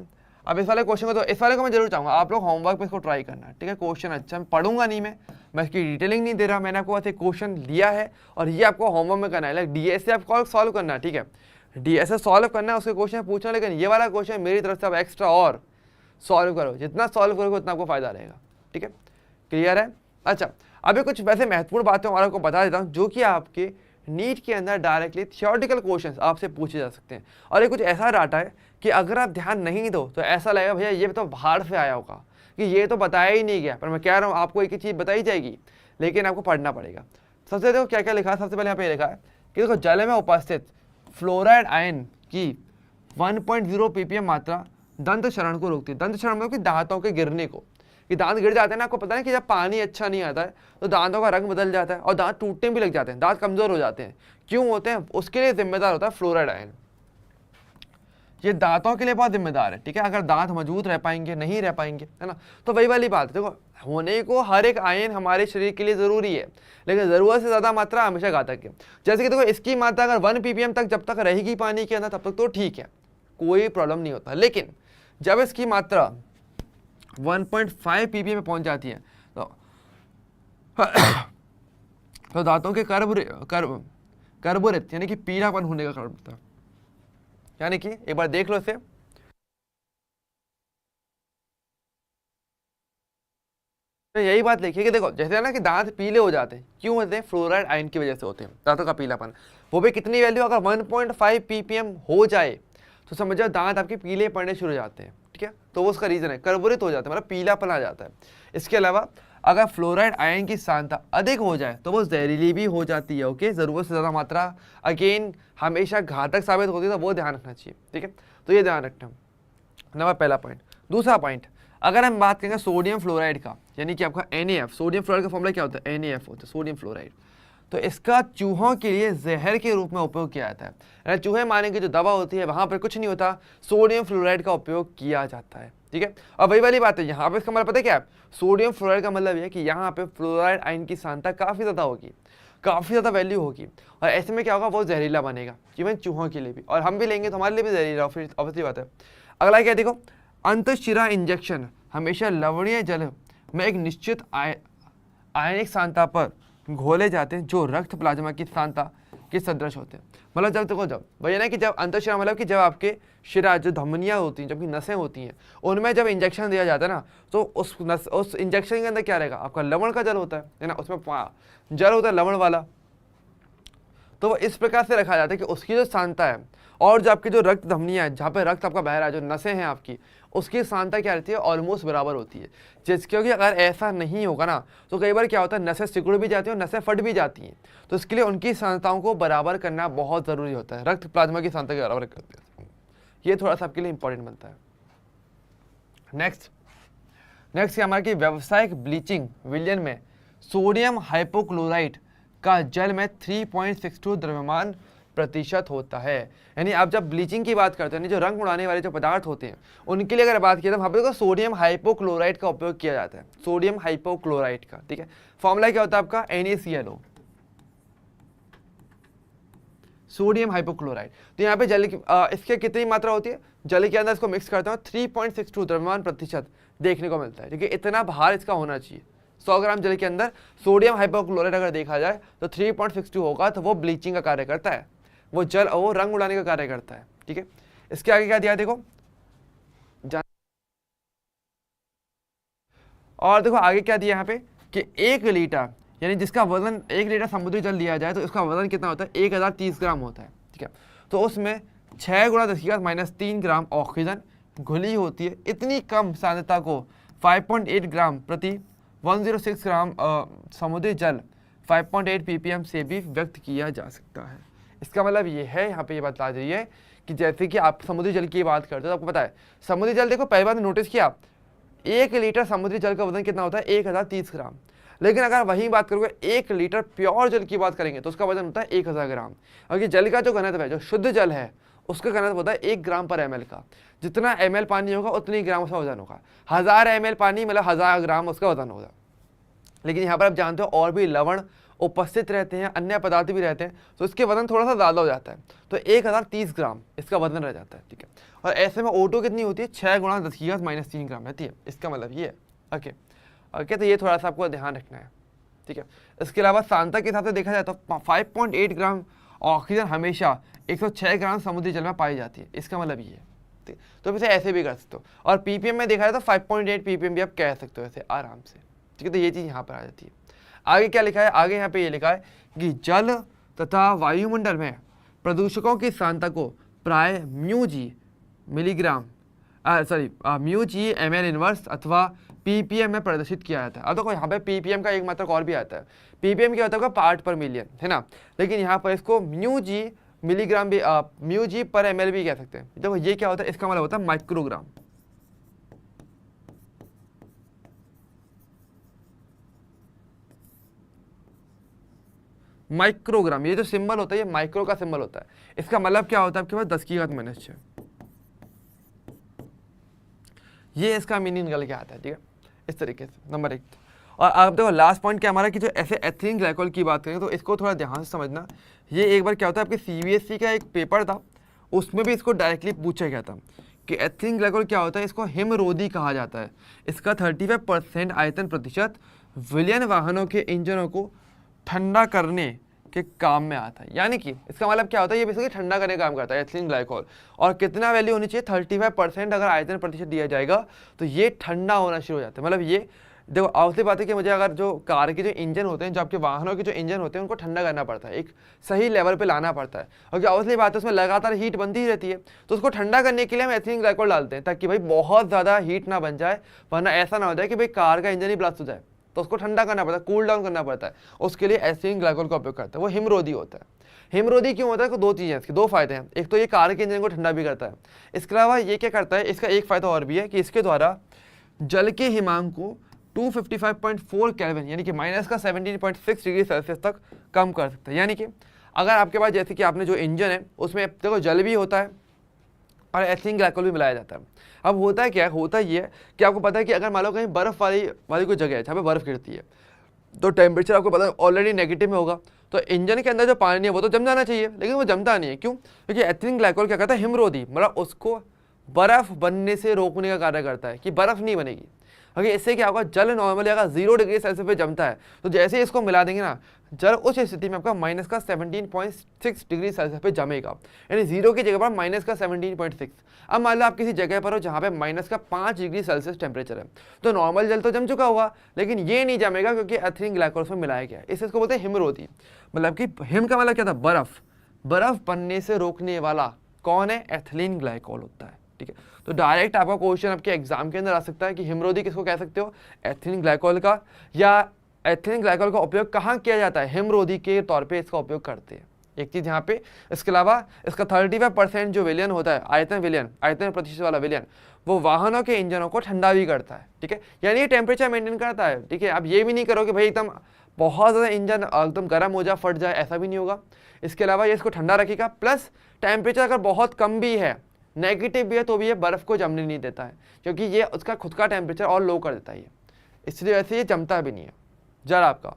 अब इस वाले क्वेश्चन को, तो इस वाले को मैं जरूर चाहूँगा आप लोग होमवर्क पे इसको ट्राई करना है, ठीक है। क्वेश्चन अच्छा, मैं पढ़ूंगा नहीं, मैं इसकी डिटेलिंग नहीं दे रहा, मैंने आपको ऐसे क्वेश्चन लिया है और ये आपको होमवर्क में करना है। लाइक DSA आपको सॉल्व करना है, ठीक है, DSA सॉल्व करना है, उसके क्वेश्चन पूछना। लेकिन ये वाला क्वेश्चन मेरी तरफ से आप एक्स्ट्रा और सॉल्व करो, जितना सॉल्व करोगे उतना आपको फायदा रहेगा, ठीक है। क्लियर है। अच्छा, अभी कुछ वैसे महत्वपूर्ण बातें और आपको बता देता हूँ, जो कि आपके नीट के अंदर डायरेक्टली थियोरेटिकल क्वेश्चंस आपसे पूछे जा सकते हैं। और ये कुछ ऐसा डाटा है कि अगर आप ध्यान नहीं दो तो ऐसा लगेगा भैया ये तो बाहर से आया होगा, कि ये तो बताया ही नहीं गया। पर मैं कह रहा हूँ आपको एक ही चीज़ बताई जाएगी, लेकिन आपको पढ़ना पड़ेगा। सबसे देखो क्या क्या लिखा है, सबसे पहले यहाँ पे लिखा है कि देखो जल में उपस्थित फ्लोराइड आयन की 1.0 ppm मात्रा दंत क्षरण को रोकती है। दंत क्षरण मतलब कि दांतों के गिरने को, कि दांत गिर जाते हैं ना, आपको पता है कि जब पानी अच्छा नहीं आता है तो दांतों का रंग बदल जाता है और दांत टूटने भी लग जाते हैं, दांत कमजोर हो जाते हैं। क्यों होते हैं, उसके लिए जिम्मेदार होता है फ्लोराइड आयन। ये दांतों के लिए बहुत जिम्मेदार है, ठीक है। अगर दांत मजबूत रह पाएंगे, नहीं रह पाएंगे, है ना, तो वही वाली बात है। देखो होने को हर एक आयन हमारे शरीर के लिए जरूरी है, लेकिन जरूरत से ज्यादा मात्रा हमेशा घातक है। जैसे कि देखो इसकी मात्रा अगर 1 ppm तक जब तक रहेगी पानी के अंदर तब तक तो ठीक है, कोई प्रॉब्लम नहीं होता। लेकिन जब इसकी मात्रा 1.5 ppm में पहुंच जाती है तो दांतों के कर्बुरित यानी कि पीलापन होने का कारण होता है। यानी कि एक बार देख लो इसे, तो यही बात देखिए कि देखो जैसे है ना कि दांत पीले हो जाते हैं, क्यों होते हैं, फ्लोराइड आयन की वजह से होते हैं दांतों का पीलापन। वो भी कितनी वैल्यू, अगर 1.5 ppm हो जाए तो समझ जाओ दांत आपके पीले पड़ने शुरू हो जाते हैं, ठीक है। तो वो उसका रीजन है, कर्बुरित हो जाता है, मतलब पीलापन आ जाता है। इसके अलावा अगर फ्लोराइड आयन की सांद्रता अधिक हो जाए तो वो जहरीली भी हो जाती है, ओके। जरूरत से ज़्यादा मात्रा अगेन हमेशा घातक साबित होती है, तो वो ध्यान रखना चाहिए, ठीक है। तो ये ध्यान रखना नंबर पहला पॉइंट। दूसरा पॉइंट, अगर हम बात करेंगे सोडियम फ्लोराइड का, यानी कि आपका NaF, सोडियम फ्लोराइड का फॉर्मूला क्या होता है, NaF होता है, सोडियम फ्लोराइड। तो इसका चूहों के लिए जहर के रूप में उपयोग किया जाता है। चूहे मारने की जो दवा होती है वहां पर कुछ नहीं होता, सोडियम फ्लोराइड का उपयोग किया जाता है, ठीक है। और वही वाली बात है, यहाँ पे इसका मतलब पता है क्या है, सोडियम फ्लोराइड का मतलब यह है कि यहाँ पे फ्लोराइड आयन की सांद्रता काफ़ी ज़्यादा होगी, काफ़ी ज़्यादा वैल्यू होगी, और ऐसे में क्या होगा, वो जहरीला बनेगा, इवन चूहों के लिए भी, और हम भी लेंगे तो हमारे लिए भी जहरीला, फिर ऑब्वियसली बात है। अगला क्या देखो, अंतःशिरा इंजेक्शन हमेशा लवणीय जल में एक निश्चित आयनिक सांद्रता पर घोले जाते हैं जो रक्त प्लाज्मा की सांद्रता के सदृश होते हैं। मतलब जब देखो, जब भैया ना कि जब अंतःशिरा मतलब कि जब आपके शिरा जो धमनियाँ होती हैं, जबकि नसें होती हैं, उनमें जब इंजेक्शन दिया जाता है ना, तो उस इंजेक्शन के अंदर क्या रहेगा, आपका लवण का जल होता है ना, उसमें जल होता है लवण वाला। तो वो इस प्रकार से रखा जाता है कि उसकी जो सांद्रता है और जो आपकी जो रक्त धमनियाँ है, जहाँ पे रक्त आपका बह रहा है, जो नसें हैं आपकी, उसकी सांद्रता क्या रहती है, ऑलमोस्ट बराबर होती है। क्योंकि अगर ऐसा नहीं होगा ना तो कई बार क्या होता है, नसें सिकुड़ भी जाती हैं और नसें फट भी जाती हैं। तो इसके लिए उनकी सांद्रताओं को बराबर करना बहुत ज़रूरी होता है, रक्त प्लाज्मा की सांद्रता के बराबर करते हैं, ये थोड़ा सा आपके लिए इंपॉर्टेंट बनता है। नेक्स्ट हमारे व्यावसायिक ब्लीचिंग विलयन में सोडियम हाइपोक्लोराइट का जल में 3.62 द्रव्यमान प्रतिशत होता है। यानी आप जब ब्लीचिंग की बात करते हैं, जो रंग उड़ाने वाले जो पदार्थ होते हैं उनके लिए अगर बात की तो वहाँ पर सोडियम हाइपोक्लोराइट का उपयोग किया जाता है, सोडियम हाइपोक्लोराइट का, ठीक है। फॉर्मूला क्या होता है आपका, NaClO, सोडियम हाइपोक्लोराइड। तो यहाँ पे जल की इसके कितनी मात्रा होती है, जल के अंदर इसको मिक्स करते हैं 3.62 द्रव्यमान प्रतिशत देखने को मिलता है, ठीक है। इतना भार इसका होना चाहिए, 100 ग्राम जल के अंदर सोडियम हाइपोक्लोराइड अगर देखा जाए तो 3.62 होगा, तो वो ब्लीचिंग का कार्य करता है, वो रंग उड़ाने का कार्य करता है, ठीक है। इसके आगे क्या दिया देखो, और देखो आगे क्या दिया यहाँ पे कि 1 लीटर यानी जिसका वजन 1 लीटर समुद्री जल लिया जाए तो इसका वजन कितना होता है 1030 ग्राम होता है, ठीक है। तो उसमें 6 गुणा 10⁻³ ग्राम ऑक्सीजन घुली होती है। इतनी कम सांद्रता को 5.8 ग्राम प्रति 106 ग्राम समुद्री जल 5.8 ppm से भी व्यक्त किया जा सकता है। इसका मतलब ये है, यहाँ पे ये बता रही है कि जैसे कि आप समुद्री जल की बात करते हो तो आपको पता है समुद्री जल, देखो पहली बार नोटिस किया 1 लीटर समुद्री जल का वजन कितना होता है 1030 ग्राम। लेकिन अगर वही बात करोगे 1 लीटर प्योर जल की बात करेंगे तो उसका वजन होता है 1000 ग्राम। और ये जल का जो घनत्व है, जो शुद्ध जल है उसका घनत्व होता है 1 ग्राम पर ml का। जितना ml पानी होगा उतनी ग्राम उसका वजन होगा। 1000 ml पानी मतलब 1000 ग्राम उसका वजन होगा। लेकिन यहाँ पर आप जानते हो और भी लवण उपस्थित रहते हैं, अन्य पदार्थ भी रहते हैं, तो इसके वजन थोड़ा सा ज़्यादा हो जाता है। तो 1030 ग्राम इसका वजन रह जाता है, ठीक है। और ऐसे में O2 कितनी होती है 6 गुणा 10⁻³ ग्राम रहती है। इसका मतलब ये है, ओके ओके। तो ये थोड़ा सा आपको ध्यान रखना है, ठीक है। इसके अलावा सांद्रता के हिसाब से देखा जाए तो 5.8 ग्राम ऑक्सीजन हमेशा 106 ग्राम समुद्री जल में पाई जाती है। इसका मतलब ये है, ठीक। तो इसे ऐसे भी कर सकते हो। और पीपीएम में देखा जाए तो 5.8 ppm भी आप कह सकते हो ऐसे आराम से, ठीक है। तो ये चीज़ यहाँ पर आ जाती है। आगे क्या लिखा है, आगे यहाँ पे ये लिखा है कि जल तथा वायुमंडल में प्रदूषकों की सांद्रता को प्राय μg milligram μg ml inverse अथवा ppm में प्रदर्शित किया जाता है। अब देखो यहाँ पे ppm का एक मात्रक और भी आता है। ppm क्या होता है पार्ट पर मिलियन, है ना। लेकिन यहाँ पर इसको μg मिलीग्राम भी μg पर ml भी कह सकते हैं। देखो ये क्या होता है, इसका मतलब होता है माइक्रोग्राम। माइक्रोग्राम, ये जो सिंबल होता है ये माइक्रो का सिंबल होता है। इसका मतलब क्या होता है आपके पास 10⁻⁻⁶। ये इसका मीनिंग निकल के आता है, ठीक है, इस तरीके से। नंबर 1। और आप देखो लास्ट पॉइंट क्या हमारा कि जो ऐसे एथिलीन ग्लाइकोल की बात करें तो इसको थोड़ा ध्यान से समझना। ये एक बार क्या होता है आपके CBSE का एक पेपर था, उसमें भी इसको डायरेक्टली पूछा गया था कि एथिलीन ग्लाइकोल क्या होता है। इसको हिमरोधी कहा जाता है। इसका 35% आयतन प्रतिशत विलियन वाहनों के इंजनों को ठंडा करने के काम में आता है। यानी कि इसका मतलब क्या होता है, ये बेसिकली ठंडा करने का काम करता है एथिलीन ग्लाइकोल। और कितना वैल्यू होनी चाहिए 35%। अगर आयतन प्रतिशत दिया जाएगा तो ये ठंडा होना शुरू हो जाता है। मतलब ये देखो आवश्यक बात है कि मुझे अगर जो कार के जो इंजन होते हैं, जो आपके वाहनों के जो इंजन होते हैं, उनको ठंडा करना पड़ता है, एक सही लेवल पे लाना पड़ता है। और आवश्यक बात है उसमें लगातार हीट बनती ही रहती है। तो उसको ठंडा करने के लिए हम एथिलीन ग्लाइकोल डालते हैं ताकि भाई बहुत ज़्यादा हीट ना बन जाए, वरना ऐसा ना हो जाए कि भाई कार का इंजन ही ब्लास्ट हो जाए। तो उसको ठंडा करना पड़ता है, कूल डाउन करना पड़ता है। उसके लिए एथिलीन ग्लाइकोल का उपयोग करता है। वो हिमरोधी होता है। हिमरोधी क्यों होता है? दो चीज़ें इसके, दो फायदे हैं। एक तो ये कार के इंजन को ठंडा भी करता है। इसके अलावा ये क्या करता है, इसका एक फायदा और भी है कि इसके द्वारा जल के हिमांक को 255.4 केल्विन यानी कि -17.6 डिग्री सेल्सियस तक कम कर सकता है। यानी कि अगर आपके पास जैसे कि आपने जो इंजन है उसमें देखो जल भी होता है और एथिलीन ग्लाइकोल भी मिलाया जाता है। अब होता है क्या, होता ये है कि आपको पता है कि अगर मान लो कहीं बर्फ़ वाली कोई जगह है जहाँ पे बर्फ़ गिरती है तो टेम्परेचर आपको पता है ऑलरेडी नेगेटिव में होगा। तो इंजन के अंदर जो पानी है वो तो जम जाना चाहिए, लेकिन वो जमता नहीं है। क्यों? क्योंकि एथिलीन ग्लाइकोल क्या करता है, हिमरोधी, मतलब उसको बर्फ़ बनने से रोकने का कार्य करता है कि बर्फ़ नहीं बनेगी। क्योंकि इससे क्या होगा, जल नॉर्मली अगर 0 डिग्री सेल्सियस पे जमता है तो जैसे ही इसको मिला देंगे ना, जल उस स्थिति में आपका -17.6 डिग्री सेल्सियस पे जमेगा। यानी 0 की जगह पर -17.6। अब मान लो आप किसी जगह पर हो जहाँ पे -5 डिग्री सेल्सियस टेम्परेचर है, तो नॉर्मल जल तो जम चुका होगा, लेकिन ये नहीं जमेगा क्योंकि एथिलीन ग्लाइकोल में मिलाया गया है। इसको बोलते हैं हिमरोधी। मतलब कि हिम का मतलब क्या था, बर्फ बनने से रोकने वाला कौन है, एथिलीन ग्लाइकोल होता है। ठीक है, तो डायरेक्ट आपका क्वेश्चन आपके एग्जाम के अंदर आ सकता है कि हिमरोधी किसको कह सकते हो, एथिलीन ग्लाइकोल का। या एथिलीन ग्लाइकोल का उपयोग कहाँ किया जाता है, हिमरोधी के तौर पे इसका उपयोग करते हैं। एक चीज़ यहाँ पे, इसके अलावा इसका 35% जो विलियन होता है, आयतन प्रतिशत वाला विलियन, वो वाहनों के इंजनों को ठंडा भी करता है। ठीक है, यानी ये टेम्परेचर मेंटेन करता है। ठीक है, अब ये भी नहीं करो कि भाई एकदम बहुत ज़्यादा इंजन एकदम गर्म हो जाए, फट जाए, ऐसा भी नहीं होगा। इसके अलावा ये इसको ठंडा रखेगा, प्लस टेम्परेचर अगर बहुत कम भी है, नेगेटिव भी है, तो भी ये बर्फ़ को जमने नहीं देता है, क्योंकि ये उसका खुद का टेम्परेचर और लो कर देता है। इसलिए वैसे ये जमता भी नहीं है जल आपका।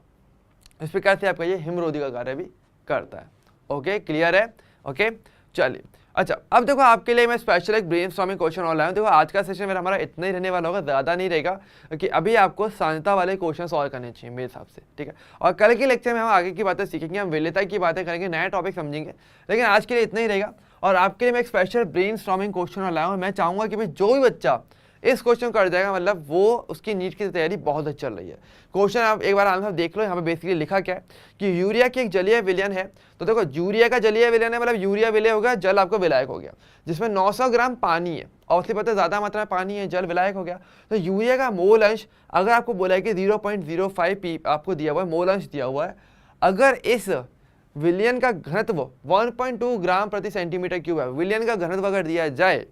इस प्रकार से आपका ये हिमरोधी का कार्य भी करता है। ओके, क्लियर है? ओके, चलिए। अच्छा, अब देखो आपके लिए मैं स्पेशल एक ब्रेनस्टॉर्मिंग क्वेश्चन और लाया हूं। देखो आज का सेशन मेरा हमारा इतना ही रहने वाला होगा, ज़्यादा नहीं रहेगा, क्योंकि अभी आपको सांद्रता वाले क्वेश्चन सॉल्व करने चाहिए मेरे हिसाब से। ठीक है, और कल के लेक्चर में हम आगे की बातें सीखेंगे, हम विलेयता की बातें करेंगे, नया टॉपिक समझेंगे। लेकिन आज के लिए इतना ही रहेगा। और आपके लिए मैं एक स्पेशल ब्रेनस्टॉर्मिंग क्वेश्चन और लाया हूँ। मैं चाहूँगा कि भाई जो भी बच्चा इस क्वेश्चन कर जाएगा, मतलब वो उसकी नीट की तैयारी बहुत अच्छी चल रही है। क्वेश्चन आप एक बार आंसर देख लो, यहाँ पे बेसिकली लिखा क्या है कि यूरिया की एक जलीय विलयन है। तो देखो यूरिया का जलीय विलयन है, मतलब यूरिया विलय हो गया, जल आपको विलायक हो गया, जिसमें 900 ग्राम पानी है, ऑब्वियसली पता है ज्यादा मात्रा में पानी है, जल विलायक हो गया। तो यूरिया का मोल अंश अगर आपको बोला है कि 0.05 पी आपको दिया हुआ है, मोल अंश दिया हुआ है, अगर इस विलयन का घनत्व 1.2 ग्राम प्रति सेंटीमीटर क्यूब है, विलयन का घनत्व अगर दिया जाए,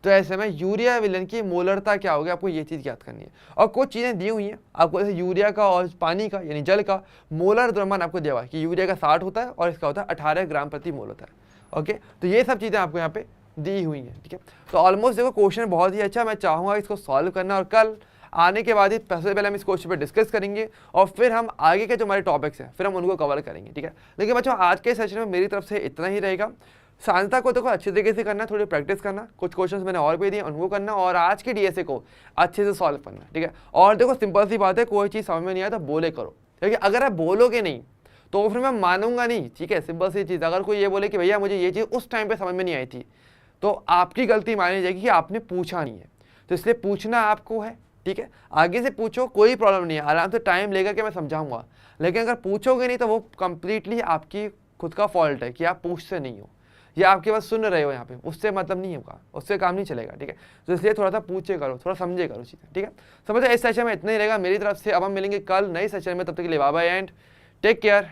तो ऐसे में यूरिया विलयन की मोलरता क्या होगी, आपको ये चीज़ याद करनी है। और कुछ चीज़ें दी हुई हैं आपको, जैसे यूरिया का और पानी का यानी जल का मोलर द्रव्यमान आपको दिया हुआ है कि यूरिया का 60 होता है और इसका होता है 18 ग्राम प्रति मोल होता है। ओके, तो ये सब चीज़ें आपको यहाँ पे दी हुई हैं। ठीक है, तो ऑलमोस्ट देखो क्वेश्चन बहुत ही अच्छा, मैं चाहूँगा इसको सॉल्व करना, और कल आने के बाद ही सबसे पहले हम इस क्वेश्चन पे डिस्कस करेंगे और फिर हम आगे के जो हमारे टॉपिक्स हैं फिर हम उनको कवर करेंगे। ठीक है, लेकिन बच्चों आज के सेशन में मेरी तरफ से इतना ही रहेगा। शांता को देखो अच्छे तरीके से करना, थोड़ी प्रैक्टिस करना, कुछ क्वेश्चंस मैंने और भी दिए उनको करना, और आज के डीएसए को अच्छे से सॉल्व करना। ठीक है, और देखो सिंपल सी बात है, कोई चीज़ समझ में नहीं आया तो बोले करो, क्योंकि अगर आप बोलोगे नहीं तो फिर मैं मानूंगा नहीं। ठीक है, सिंपल सी चीज़, अगर कोई ये बोले कि भैया मुझे ये चीज़ उस टाइम पर समझ में नहीं आई थी, तो आपकी गलती मानी जाएगी कि आपने पूछा नहीं है। तो इसलिए पूछना आपको है। ठीक है, आगे से पूछो, कोई प्रॉब्लम नहीं है, आराम से टाइम लेकर के मैं समझाऊंगा। लेकिन अगर पूछोगे नहीं तो वो कंप्लीटली आपकी खुद का फॉल्ट है कि आप पूछते नहीं हो या आपके पास सुन रहे हो, यहाँ पे उससे मतलब नहीं होगा, उससे काम नहीं चलेगा। ठीक है, तो इसलिए थोड़ा सा पूछे करो, थोड़ा समझे करो चीज़ें। ठीक है, समझो इस सेशन में इतना ही रहेगा मेरी तरफ से। अब हम मिलेंगे कल नई सेशन में, तब तक के लिए bye bye and take care.